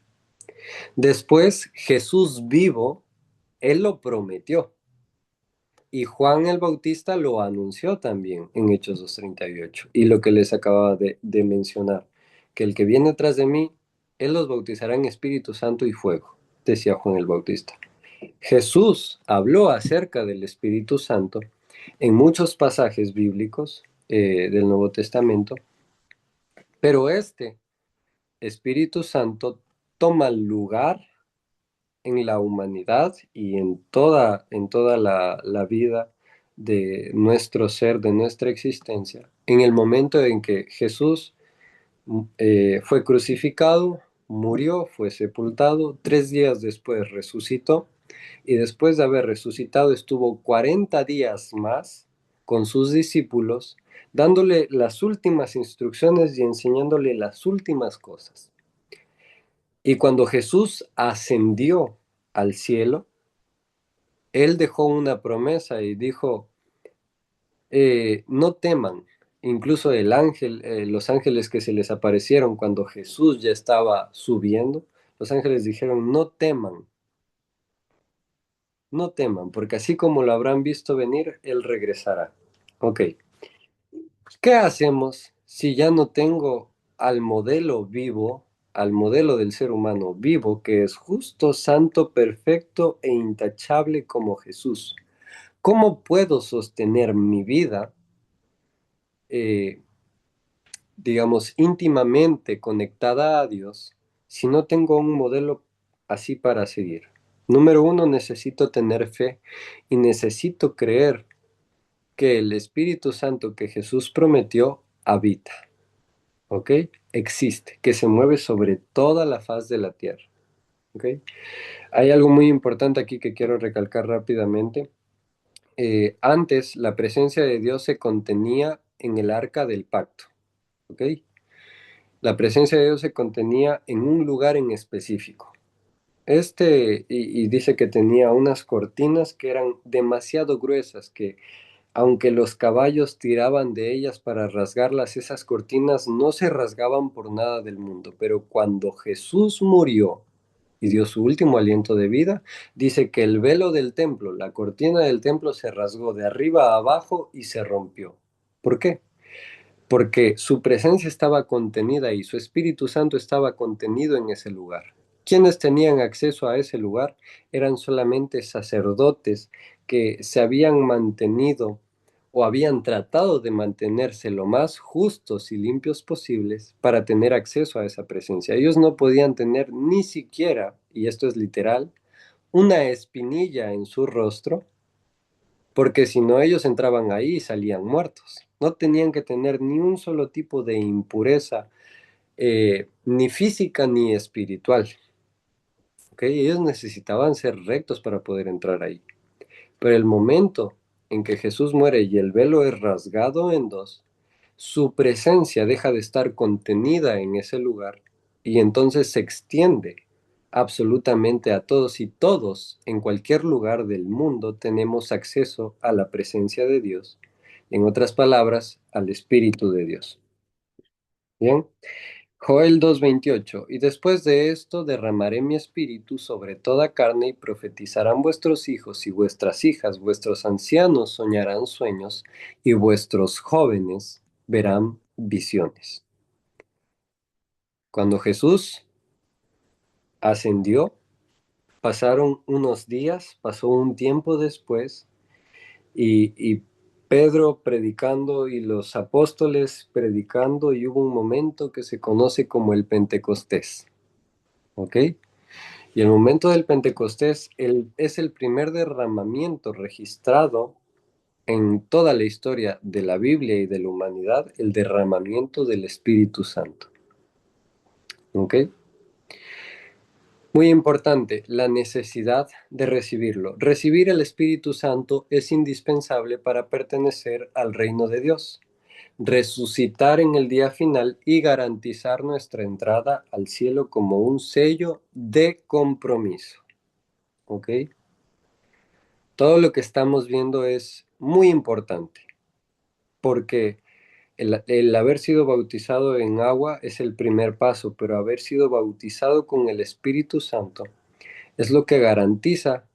Después, Jesús vivo, Él lo prometió. Y Juan el Bautista lo anunció también en Hechos 2:38. Y lo que les acababa de mencionar, que el que viene tras de mí, él los bautizará en Espíritu Santo y fuego, decía Juan el Bautista. Jesús habló acerca del Espíritu Santo en muchos pasajes bíblicos del Nuevo Testamento, pero este Espíritu Santo toma lugar en la humanidad y en toda la vida de nuestro ser, de nuestra existencia, en el momento en que Jesús fue crucificado, murió, fue sepultado, 3 días después resucitó y después de haber resucitado estuvo 40 días más con sus discípulos, dándole las últimas instrucciones y enseñándole las últimas cosas. Y cuando Jesús ascendió al cielo, él dejó una promesa y dijo, no teman. Incluso el ángel, los ángeles que se les aparecieron cuando Jesús ya estaba subiendo, los ángeles dijeron, no teman, porque así como lo habrán visto venir, él regresará. Ok, ¿qué hacemos si ya no tengo al modelo vivo, al modelo del ser humano vivo, que es justo, santo, perfecto e intachable como Jesús? ¿Cómo puedo sostener mi vida, eh, digamos, íntimamente conectada a Dios si no tengo un modelo así para seguir? Número uno, necesito tener fe y necesito creer que el Espíritu Santo que Jesús prometió habita, ¿ok? Existe, que se mueve sobre toda la faz de la tierra, ¿ok? Hay algo muy importante aquí que quiero recalcar rápidamente. Antes la presencia de Dios se contenía en el arca del pacto, ¿ok? La presencia de Dios se contenía en un lugar en específico. Y dice que tenía unas cortinas que eran demasiado gruesas, que aunque los caballos tiraban de ellas para rasgarlas, esas cortinas no se rasgaban por nada del mundo. Pero cuando Jesús murió y dio su último aliento de vida, dice que el velo del templo, la cortina del templo se rasgó de arriba a abajo y se rompió. ¿Por qué? Porque su presencia estaba contenida y su Espíritu Santo estaba contenido en ese lugar. Quienes tenían acceso a ese lugar eran solamente sacerdotes que se habían mantenido o habían tratado de mantenerse lo más justos y limpios posibles para tener acceso a esa presencia. Ellos no podían tener ni siquiera, y esto es literal, una espinilla en su rostro, porque si no ellos entraban ahí y salían muertos. No tenían que tener ni un solo tipo de impureza, ni física ni espiritual. ¿Ok? Ellos necesitaban ser rectos para poder entrar ahí. Pero el momento en que Jesús muere y el velo es rasgado en dos, su presencia deja de estar contenida en ese lugar y entonces se extiende absolutamente a todos y todos en cualquier lugar del mundo tenemos acceso a la presencia de Dios En otras palabras, al Espíritu de Dios. Bien. Joel 2:28. Y después de esto derramaré mi espíritu sobre toda carne y profetizarán vuestros hijos y vuestras hijas, vuestros ancianos soñarán sueños y vuestros jóvenes verán visiones. Cuando Jesús ascendió, pasaron unos días, pasó un tiempo después y Pedro predicando y los apóstoles predicando y hubo un momento que se conoce como el Pentecostés. ¿Ok? Y el momento del Pentecostés es el primer derramamiento registrado en toda la historia de la Biblia y de la humanidad, el derramamiento del Espíritu Santo. ¿Ok? Muy importante, la necesidad de recibirlo. Recibir el Espíritu Santo es indispensable para pertenecer al reino de Dios, resucitar en el día final y garantizar nuestra entrada al cielo como un sello de compromiso. ¿Ok? Todo lo que estamos viendo es muy importante porque el haber sido bautizado en agua es el primer paso, pero haber sido bautizado con el Espíritu Santo es lo que garantiza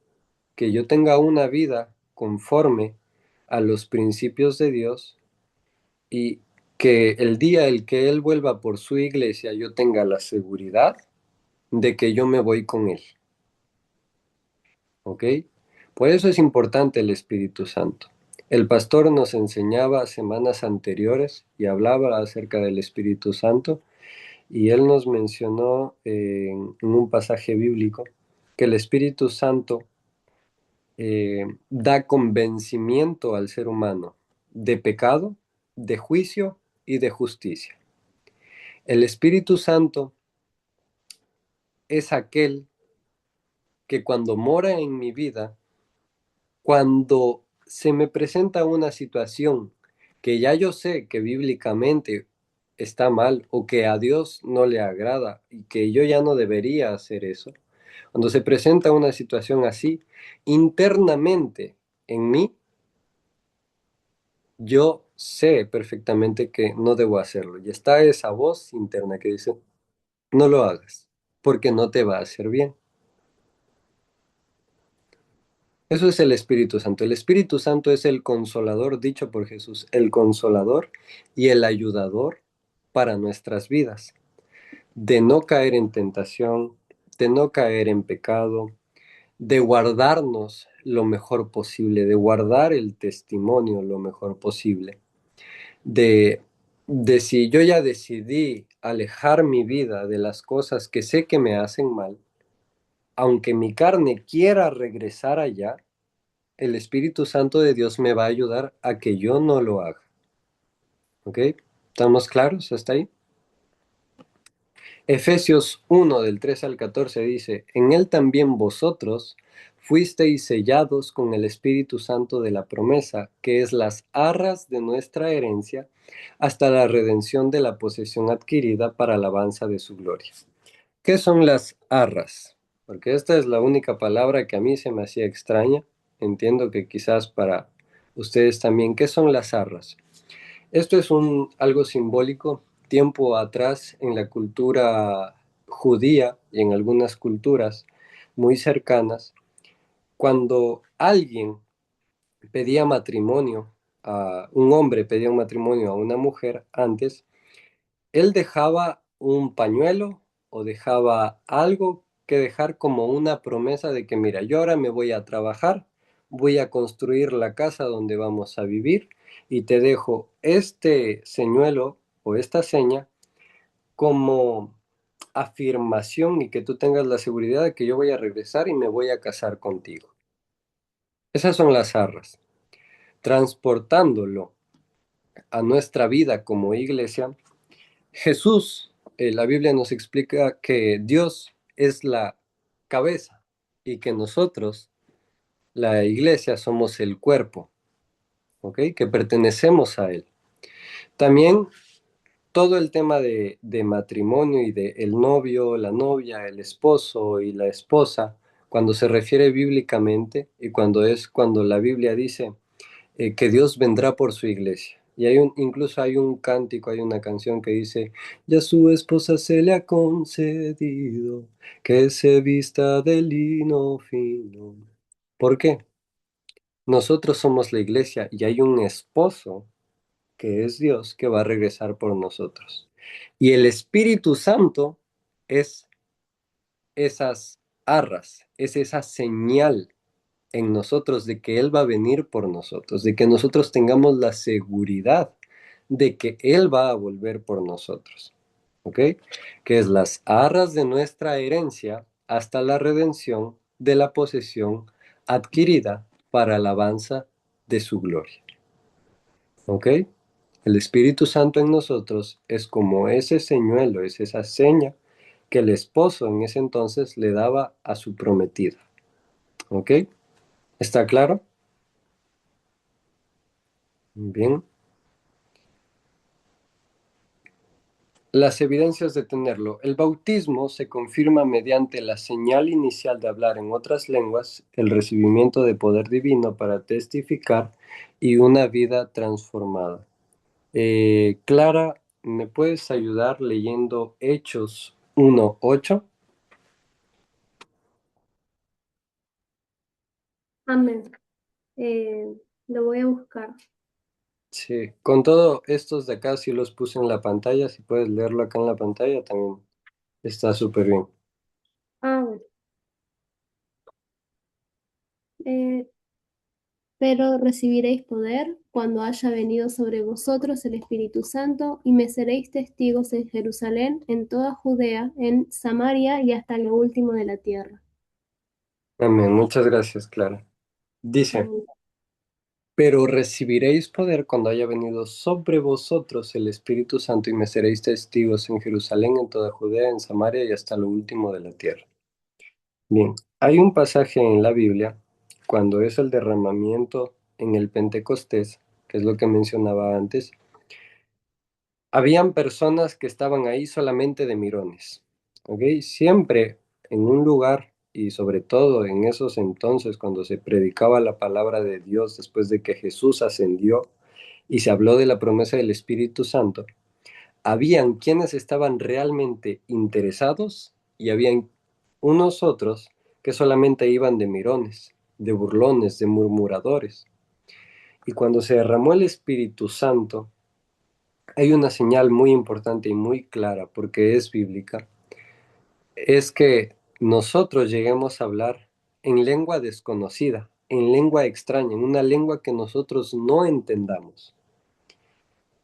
que yo tenga una vida conforme a los principios de Dios y que el día el que Él vuelva por su iglesia yo tenga la seguridad de que yo me voy con Él. ¿Ok? Por eso es importante el Espíritu Santo. El pastor nos enseñaba semanas anteriores y hablaba acerca del Espíritu Santo y él nos mencionó en un pasaje bíblico que el Espíritu Santo da convencimiento al ser humano de pecado, de juicio y de justicia. El Espíritu Santo es aquel que cuando mora en mi vida, cuando se me presenta una situación que ya yo sé que bíblicamente está mal o que a Dios no le agrada y que yo ya no debería hacer eso, cuando se presenta una situación así, internamente en mí, yo sé perfectamente que no debo hacerlo. Y está esa voz interna que dice, no lo hagas, porque no te va a hacer bien. Eso es el Espíritu Santo. El Espíritu Santo es el consolador, dicho por Jesús, el consolador y el ayudador para nuestras vidas, de no caer en tentación, de no caer en pecado, de guardarnos lo mejor posible, de guardar el testimonio lo mejor posible, de, de si yo ya decidí alejar mi vida de las cosas que sé que me hacen mal, aunque mi carne quiera regresar allá, el Espíritu Santo de Dios me va a ayudar a que yo no lo haga. ¿Ok? ¿Estamos claros hasta ahí? Efesios 1 del 3 al 14 dice, en él también vosotros fuisteis sellados con el Espíritu Santo de la promesa, que es las arras de nuestra herencia, hasta la redención de la posesión adquirida para alabanza de su gloria. ¿Qué son las arras? Porque esta es la única palabra que a mí se me hacía extraña. Entiendo que quizás para ustedes también. ¿Qué son las arras? Esto es algo simbólico. Tiempo atrás en la cultura judía y en algunas culturas muy cercanas, cuando alguien pedía matrimonio, un hombre pedía un matrimonio a una mujer antes, él dejaba un pañuelo o dejaba algo que dejar como una promesa de que, mira, yo ahora me voy a trabajar, voy a construir la casa donde vamos a vivir y te dejo este señuelo o esta seña como afirmación y que tú tengas la seguridad de que yo voy a regresar y me voy a casar contigo. Esas son las arras. Transportándolo a nuestra vida como iglesia, Jesús, la Biblia nos explica que Dios es la cabeza y que nosotros, la iglesia, somos el cuerpo, ¿ok? Que pertenecemos a Él. También todo el tema de matrimonio y de el novio, la novia, el esposo y la esposa, cuando se refiere bíblicamente y cuando la Biblia dice que Dios vendrá por su iglesia. Y incluso hay un cántico, hay una canción que dice, ya su esposa se le ha concedido que se vista de lino fino. ¿Por qué? Nosotros somos la iglesia y hay un esposo que es Dios que va a regresar por nosotros. Y el Espíritu Santo es esas arras, es esa señal en nosotros de que Él va a venir por nosotros, de que nosotros tengamos la seguridad de que Él va a volver por nosotros. ¿Ok? Que es las arras de nuestra herencia hasta la redención de la posesión adquirida para alabanza de su gloria. ¿Ok? El Espíritu Santo en nosotros es como ese señuelo, es esa seña que el esposo en ese entonces le daba a su prometida. ¿Ok? ¿Está claro? Bien. Las evidencias de tenerlo. El bautismo se confirma mediante la señal inicial de hablar en otras lenguas, el recibimiento de poder divino para testificar y una vida transformada. Clara, ¿me puedes ayudar leyendo Hechos 1:8? Amén. Lo voy a buscar. Sí, con todo estos de acá sí los puse en la pantalla, si puedes leerlo acá en la pantalla también está súper bien. Bueno. Eh, pero recibiréis poder cuando haya venido sobre vosotros el Espíritu Santo, y me seréis testigos en Jerusalén, en toda Judea, en Samaria y hasta lo último de la tierra. Amén, muchas gracias, Clara. Dice, Amén. pero recibiréis poder cuando haya venido sobre vosotros el Espíritu Santo y me seréis testigos en Jerusalén, en toda Judea, en Samaria y hasta lo último de la tierra. Bien, hay un pasaje en la Biblia, cuando es el derramamiento en el Pentecostés, que es lo que mencionaba antes, habían personas que estaban ahí solamente de mirones, ¿ok? Siempre en un lugar y sobre todo en esos entonces cuando se predicaba la palabra de Dios después de que Jesús ascendió y se habló de la promesa del Espíritu Santo, habían quienes estaban realmente interesados y habían unos otros que solamente iban de mirones, de burlones, de murmuradores. Y cuando se derramó el Espíritu Santo, hay una señal muy importante y muy clara, porque es bíblica, es que nosotros lleguemos a hablar en lengua desconocida, en lengua extraña, en una lengua que nosotros no entendamos.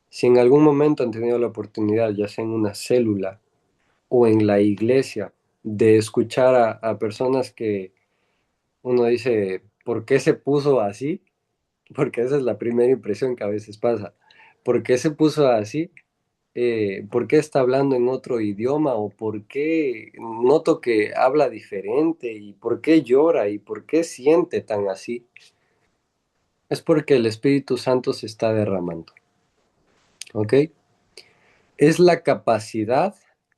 Si en algún momento han tenido la oportunidad, ya sea en una célula o en la iglesia, de escuchar a personas que uno dice, ¿por qué se puso así? Porque esa es la primera impresión que a veces pasa. ¿Por qué se puso así? ¿Por qué está hablando en otro idioma? ¿O por qué noto que habla diferente? ¿Y por qué llora? ¿Y por qué siente tan así? Es porque el Espíritu Santo se está derramando. ¿Ok? Es la capacidad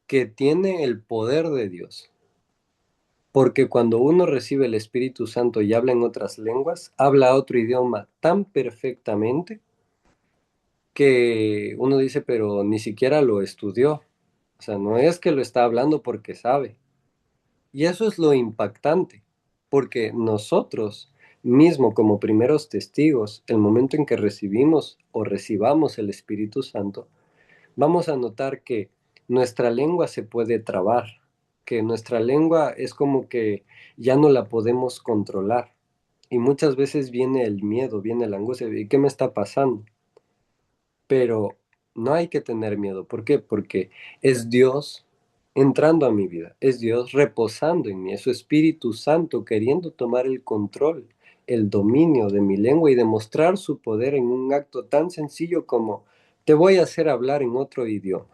que tiene el poder de Dios. Porque cuando uno recibe el Espíritu Santo y habla en otras lenguas, habla otro idioma tan perfectamente que uno dice, pero ni siquiera lo estudió. O sea, no es que lo está hablando porque sabe. Y eso es lo impactante, porque nosotros mismo como primeros testigos, el momento en que recibimos o recibamos el Espíritu Santo, vamos a notar que nuestra lengua se puede trabar, que nuestra lengua es como que ya no la podemos controlar. Y muchas veces viene el miedo, viene la angustia, ¿y qué me está pasando? Pero no hay que tener miedo. ¿Por qué? Porque es Dios entrando a mi vida, es Dios reposando en mí, es su Espíritu Santo queriendo tomar el control, el dominio de mi lengua y demostrar su poder en un acto tan sencillo como te voy a hacer hablar en otro idioma.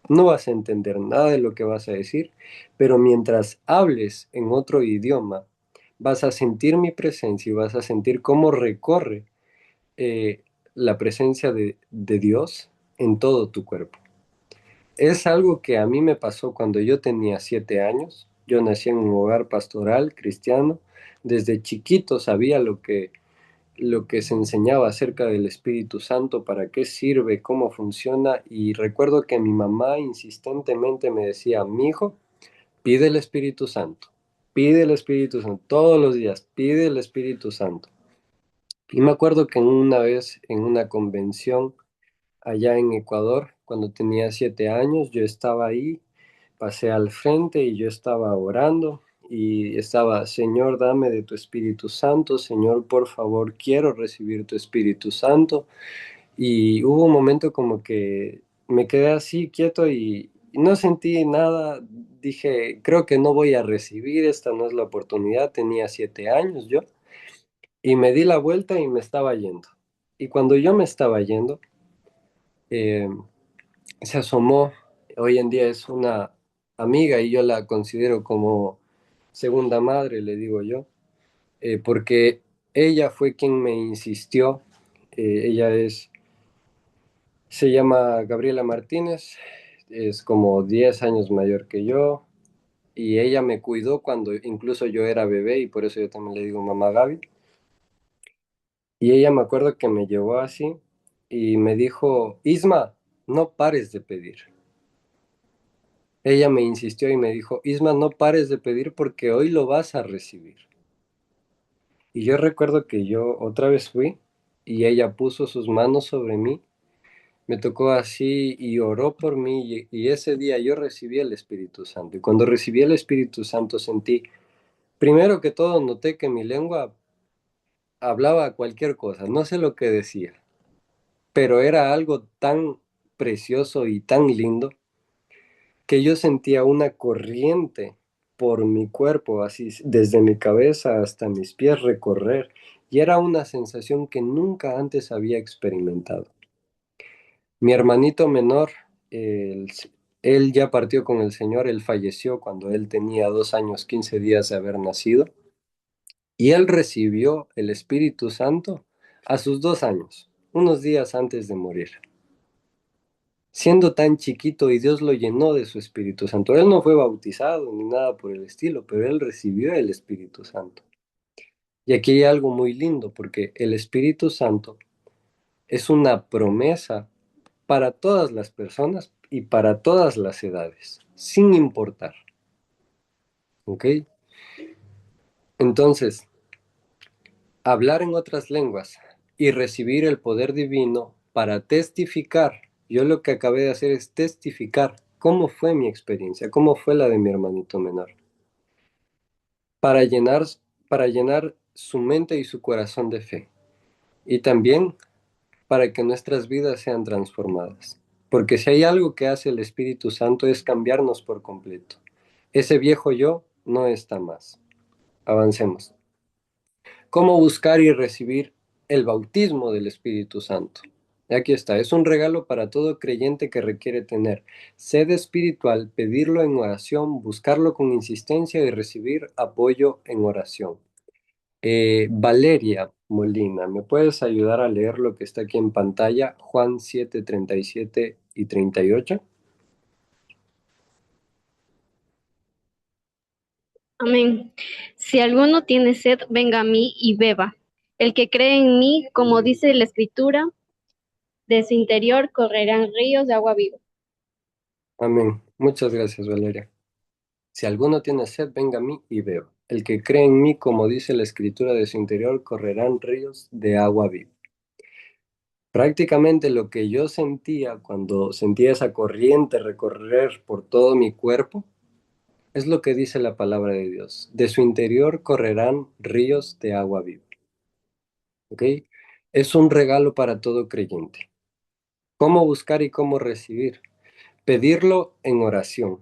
No vas a entender nada de lo que vas a decir, pero mientras hables en otro idioma, vas a sentir mi presencia y vas a sentir cómo recorre eh, la presencia de Dios en todo tu cuerpo. Es algo que a mí me pasó cuando yo tenía 7 años. Yo nací en un hogar pastoral cristiano. Desde chiquito sabía lo que se enseñaba acerca del Espíritu Santo, para qué sirve, cómo funciona, y recuerdo que mi mamá insistentemente me decía, mi hijo, pide el Espíritu Santo, pide el Espíritu Santo, todos los días, pide el Espíritu Santo. Y me acuerdo que una vez en una convención allá en Ecuador, cuando tenía 7 años, yo estaba ahí, pasé al frente y yo estaba orando y estaba, Señor, dame de tu Espíritu Santo, Señor, por favor, quiero recibir tu Espíritu Santo. Y hubo un momento como que me quedé así quieto y no sentí nada. Dije, creo que no voy a recibir, esta no es la oportunidad. Tenía 7 años yo y me di la vuelta y me estaba yendo. Y cuando yo me estaba yendo, eh, se asomó, hoy en día es una amiga y yo la considero como segunda madre, le digo yo, porque ella fue quien me insistió. Ella se llama Gabriela Martínez, es como 10 años mayor que yo y ella me cuidó cuando incluso yo era bebé y por eso yo también le digo mamá Gaby. Y ella me acuerdo que me llevó así y me dijo, Isma, no pares de pedir. Ella me insistió y me dijo, Isma, no pares de pedir porque hoy lo vas a recibir. Y yo recuerdo que yo otra vez fui y ella puso sus manos sobre mí, me tocó así y oró por mí y ese día yo recibí el Espíritu Santo. Y cuando recibí el Espíritu Santo sentí, primero que todo noté que mi lengua hablaba cualquier cosa, no sé lo que decía, pero era algo tan precioso y tan lindo que yo sentía una corriente por mi cuerpo, así desde mi cabeza hasta mis pies recorrer, y era una sensación que nunca antes había experimentado. Mi hermanito menor, él, él ya partió con el Señor, él falleció cuando él tenía 2 años, 15 días de haber nacido, y él recibió el Espíritu Santo a sus 2 años, unos días antes de morir siendo tan chiquito y Dios lo llenó de su Espíritu Santo. Él no fue bautizado ni nada por el estilo, pero él recibió el Espíritu Santo. Y aquí hay algo muy lindo, porque el Espíritu Santo es una promesa para todas las personas y para todas las edades, sin importar. ¿Ok? Entonces, hablar en otras lenguas y recibir el poder divino para testificar. Yo lo que acabé de hacer es testificar cómo fue mi experiencia, cómo fue la de mi hermanito menor, para llenar, para llenar su mente y su corazón de fe. Y también para que nuestras vidas sean transformadas. Porque si hay algo que hace el Espíritu Santo es cambiarnos por completo. Ese viejo yo no está más. Avancemos. ¿Cómo buscar y recibir el bautismo del Espíritu Santo? Aquí está, es un regalo para todo creyente que requiere tener sed espiritual, pedirlo en oración, buscarlo con insistencia y recibir apoyo en oración. Valeria Molina, ¿me puedes ayudar a leer lo que está aquí en pantalla? Juan 7, 37 y 38. Amén. Si alguno tiene sed, venga a mí y beba. El que cree en mí, como dice la Escritura, de su interior correrán ríos de agua viva. Amén. Muchas gracias, Valeria. Si alguno tiene sed, venga a mí y beba. El que cree en mí, como dice la Escritura, de su interior correrán ríos de agua viva. Prácticamente lo que yo sentía cuando sentía esa corriente recorrer por todo mi cuerpo es lo que dice la palabra de Dios. De su interior correrán ríos de agua viva. ¿Ok? Es un regalo para todo creyente. ¿Cómo buscar y cómo recibir? Pedirlo en oración.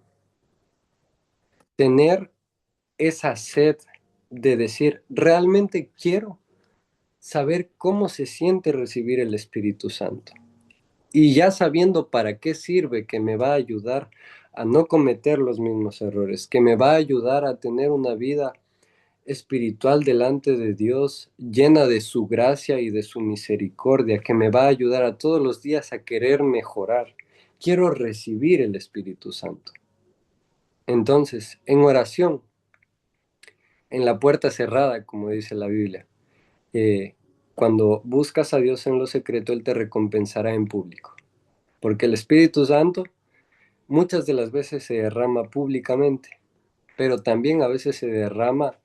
Tener esa sed de decir, realmente quiero saber cómo se siente recibir el Espíritu Santo. Y ya sabiendo para qué sirve, que me va a ayudar a no cometer los mismos errores, que me va a ayudar a tener una vida espiritual delante de Dios, llena de su gracia y de su misericordia, que me va a ayudar a todos los días a querer mejorar. Quiero recibir el Espíritu Santo. Entonces, en oración, en la puerta cerrada, como dice la Biblia, cuando buscas a Dios en lo secreto, Él te recompensará en público. Porque el Espíritu Santo muchas de las veces se derrama públicamente, pero también a veces se derrama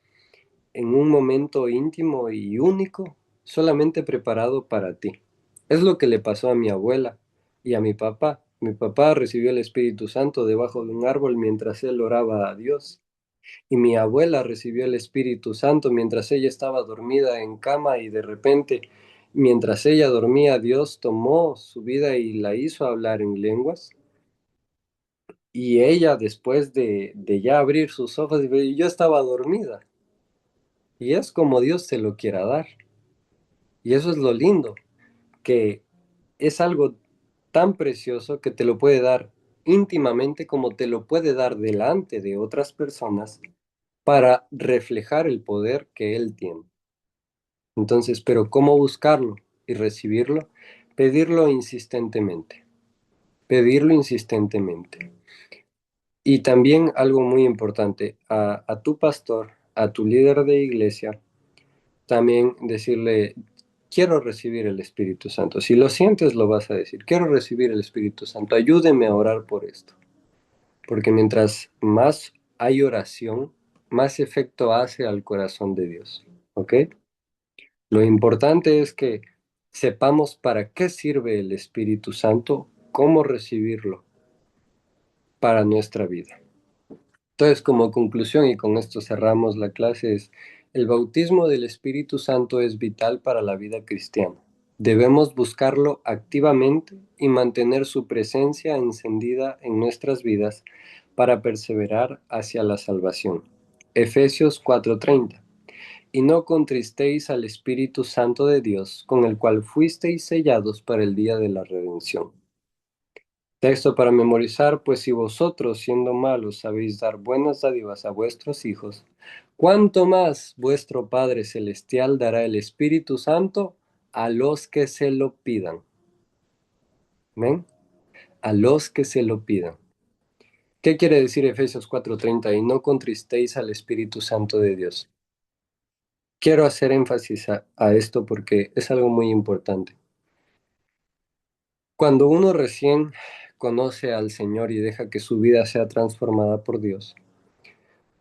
en un momento íntimo y único, solamente preparado para ti. Es lo que le pasó a mi abuela y a mi papá. Mi papá recibió el Espíritu Santo debajo de un árbol mientras él oraba a Dios. Y mi abuela recibió el Espíritu Santo mientras ella estaba dormida en cama y de repente, mientras ella dormía, Dios tomó su vida y la hizo hablar en lenguas. Y ella, después de ya abrir sus ojos, yo estaba dormida. Y es como Dios te lo quiera dar. Y eso es lo lindo, que es algo tan precioso que te lo puede dar íntimamente como te lo puede dar delante de otras personas para reflejar el poder que Él tiene. Entonces, pero ¿cómo buscarlo y recibirlo? Pedirlo insistentemente. Pedirlo insistentemente. Y también algo muy importante, a tu pastor, a tu líder de iglesia, también decirle, quiero recibir el Espíritu Santo. Si lo sientes, lo vas a decir, quiero recibir el Espíritu Santo, ayúdeme a orar por esto. Porque mientras más hay oración, más efecto hace al corazón de Dios. ¿Ok? Lo importante es que sepamos para qué sirve el Espíritu Santo, cómo recibirlo para nuestra vida. Entonces, como conclusión, y con esto cerramos la clase, es el bautismo del Espíritu Santo es vital para la vida cristiana. Debemos buscarlo activamente y mantener su presencia encendida en nuestras vidas para perseverar hacia la salvación. Efesios 4:30. Y no contristéis al Espíritu Santo de Dios, con el cual fuisteis sellados para el día de la redención. Texto para memorizar, pues si vosotros, siendo malos, sabéis dar buenas dádivas a vuestros hijos, ¿cuánto más vuestro Padre Celestial dará el Espíritu Santo a los que se lo pidan? ¿Ven? A los que se lo pidan. ¿Qué quiere decir Efesios 4:30? Y no contristéis al Espíritu Santo de Dios. Quiero hacer énfasis a esto porque es algo muy importante. Cuando uno recién conoce al Señor y deja que su vida sea transformada por Dios,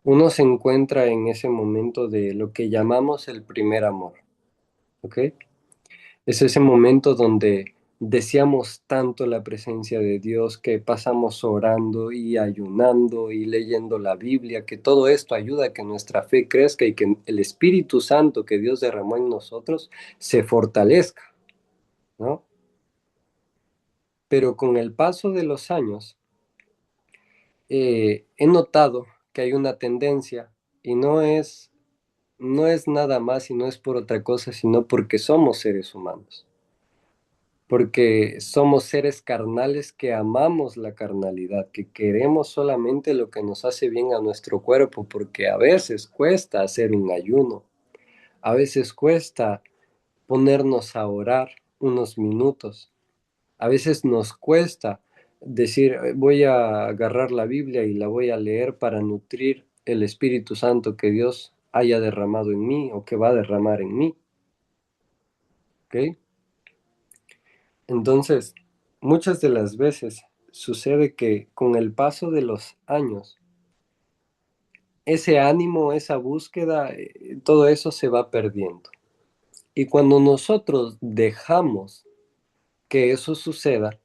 uno se encuentra en ese momento de lo que llamamos el primer amor, ¿ok? Es ese momento donde deseamos tanto la presencia de Dios que pasamos orando y ayunando y leyendo la Biblia, que todo esto ayuda a que nuestra fe crezca y que el Espíritu Santo que Dios derramó en nosotros se fortalezca, ¿no? Pero con el paso de los años, he notado que hay una tendencia y no es nada más y no es por otra cosa, sino porque somos seres humanos. Porque somos seres carnales que amamos la carnalidad, que queremos solamente lo que nos hace bien a nuestro cuerpo, porque a veces cuesta hacer un ayuno, a veces cuesta ponernos a orar unos minutos, a veces nos cuesta decir, voy a agarrar la Biblia y la voy a leer para nutrir el Espíritu Santo que Dios haya derramado en mí o que va a derramar en mí. ¿Ok? Entonces, muchas de las veces sucede que con el paso de los años, ese ánimo, esa búsqueda, todo eso se va perdiendo. Y cuando nosotros dejamos que eso suceda,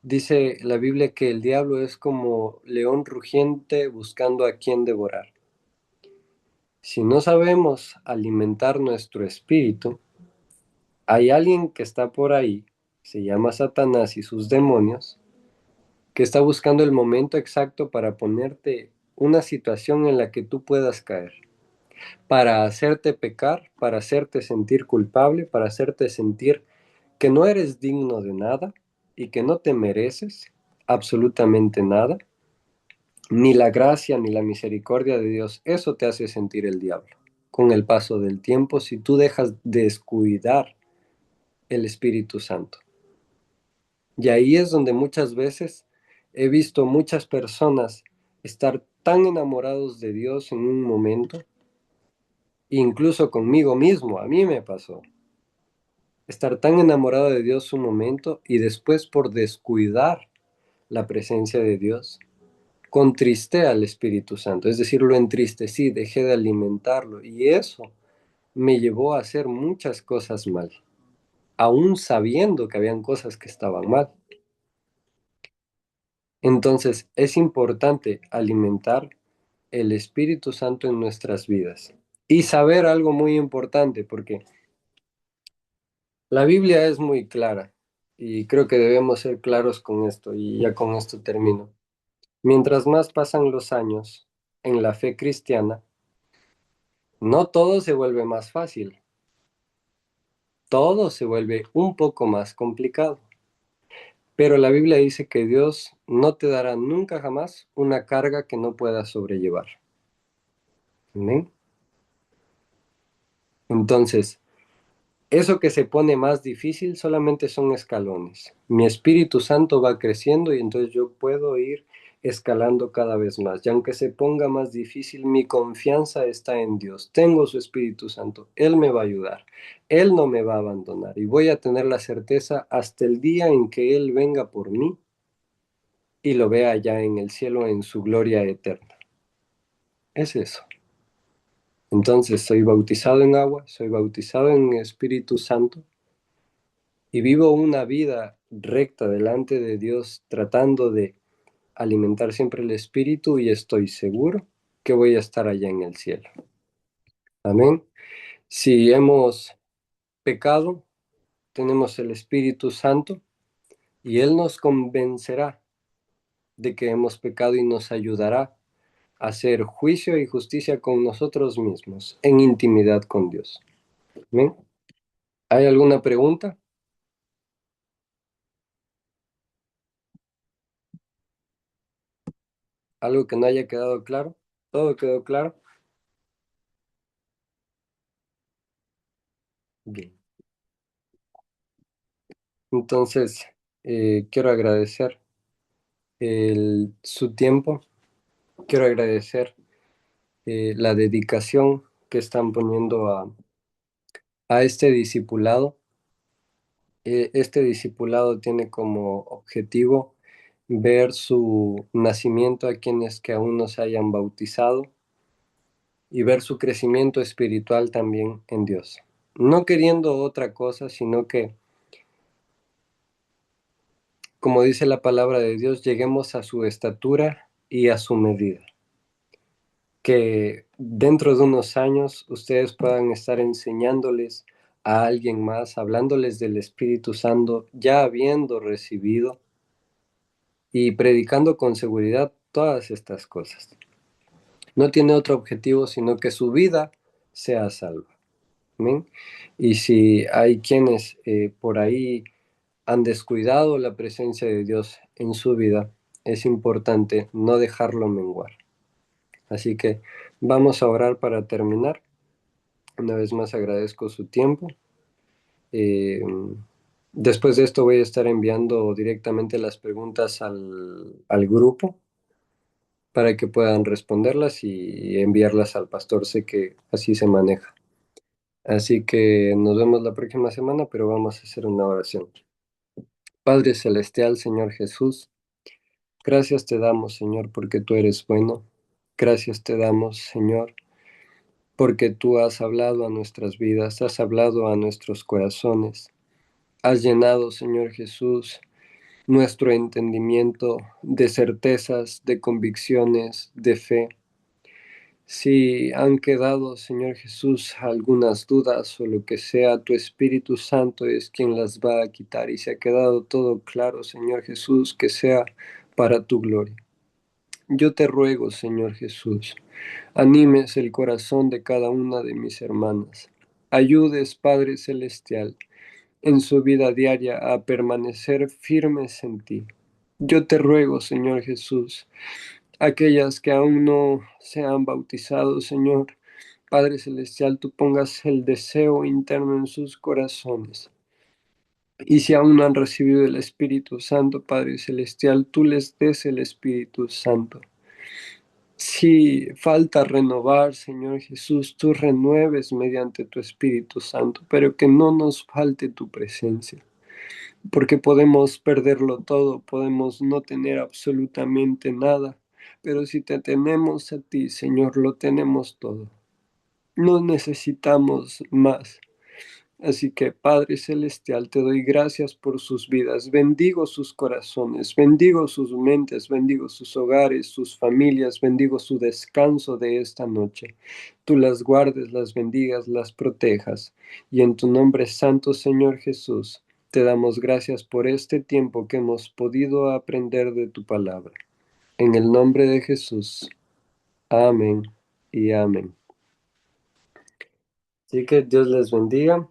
dice la Biblia que el diablo es como león rugiente buscando a quien devorar. Si no sabemos alimentar nuestro espíritu, hay alguien que está por ahí, se llama Satanás y sus demonios, que está buscando el momento exacto para ponerte una situación en la que tú puedas caer, para hacerte pecar, para hacerte sentir culpable, para hacerte sentir que no eres digno de nada y que no te mereces absolutamente nada, ni la gracia ni la misericordia de Dios. Eso te hace sentir el diablo. Con el paso del tiempo, si tú dejas de descuidar el Espíritu Santo. Y ahí es donde muchas veces he visto muchas personas estar tan enamorados de Dios en un momento, incluso conmigo mismo, a mí me pasó. estar tan enamorado de Dios un momento y después por descuidar la presencia de Dios, contristé al Espíritu Santo, es decir, lo entristecí, dejé de alimentarlo y eso me llevó a hacer muchas cosas mal, aún sabiendo que habían cosas que estaban mal. Entonces, es importante alimentar el Espíritu Santo en nuestras vidas y saber algo muy importante, porque la Biblia es muy clara y creo que debemos ser claros con esto y ya con esto termino. Mientras más pasan los años en la fe cristiana, no todo se vuelve más fácil, todo se vuelve un poco más complicado. Pero la Biblia dice que Dios no te dará nunca jamás una carga que no puedas sobrellevar. ¿Amén? Entonces, eso que se pone más difícil solamente son escalones. Mi Espíritu Santo va creciendo y entonces yo puedo ir escalando cada vez más. Y aunque se ponga más difícil, mi confianza está en Dios. Tengo su Espíritu Santo. Él me va a ayudar. Él no me va a abandonar. Y voy a tener la certeza hasta el día en que Él venga por mí y lo vea allá en el cielo en su gloria eterna. Es eso. Entonces, soy bautizado en agua, soy bautizado en Espíritu Santo y vivo una vida recta delante de Dios, tratando de alimentar siempre el Espíritu y estoy seguro que voy a estar allá en el cielo. Amén. Si hemos pecado, tenemos el Espíritu Santo y Él nos convencerá de que hemos pecado y nos ayudará a hacer juicio y justicia con nosotros mismos, en intimidad con Dios. ¿Amén? ¿Hay alguna pregunta? ¿Algo que no haya quedado claro? ¿Todo quedó claro? Bien. Entonces, quiero agradecer su tiempo, quiero agradecer la dedicación que están poniendo a este discipulado. Este discipulado tiene como objetivo ver su nacimiento a quienes que aún no se hayan bautizado y ver su crecimiento espiritual también en Dios. No queriendo otra cosa, sino que, como dice la palabra de Dios, lleguemos a su estatura y a su medida. Que dentro de unos años ustedes puedan estar enseñándoles a alguien más, hablándoles del Espíritu Santo, ya habiendo recibido y predicando con seguridad todas estas cosas. No tiene otro objetivo sino que su vida sea salva. ¿Amén? Y si hay quienes por ahí han descuidado la presencia de Dios en su vida, es importante no dejarlo menguar. Así que vamos a orar para terminar. Una vez más agradezco su tiempo. Eh, Después de esto voy a estar enviando directamente las preguntas al grupo para que puedan responderlas y enviarlas al pastor. Sé que así se maneja. Así que nos vemos la próxima semana, pero vamos a hacer una oración. Padre Celestial, Señor Jesús, gracias te damos, Señor, porque tú eres bueno. Gracias te damos, Señor, porque tú has hablado a nuestras vidas, has hablado a nuestros corazones. Has llenado, Señor Jesús, nuestro entendimiento de certezas, de convicciones, de fe. Si han quedado, Señor Jesús, algunas dudas o lo que sea, tu Espíritu Santo es quien las va a quitar. Y si ha quedado todo claro, Señor Jesús, que sea para tu gloria. Yo te ruego, Señor Jesús, animes el corazón de cada una de mis hermanas. Ayudes, Padre Celestial, en su vida diaria a permanecer firmes en ti. Yo te ruego, Señor Jesús, aquellas que aún no se han bautizado, Señor, Padre Celestial, tú pongas el deseo interno en sus corazones. Y si aún no han recibido el Espíritu Santo, Padre Celestial, tú les des el Espíritu Santo. Si falta renovar, Señor Jesús, tú renueves mediante tu Espíritu Santo, pero que no nos falte tu presencia, porque podemos perderlo todo, podemos no tener absolutamente nada, pero si te tenemos a ti, Señor, lo tenemos todo. No necesitamos más. Así que, Padre Celestial, te doy gracias por sus vidas. Bendigo sus corazones, bendigo sus mentes, bendigo sus hogares, sus familias, bendigo su descanso de esta noche. Tú las guardes, las bendigas, las protejas. Y en tu nombre santo, Señor Jesús, te damos gracias por este tiempo que hemos podido aprender de tu palabra. En el nombre de Jesús. Amén y amén. Así que Dios les bendiga.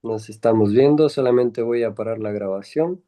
Nos estamos viendo. Solamente voy a parar la grabación.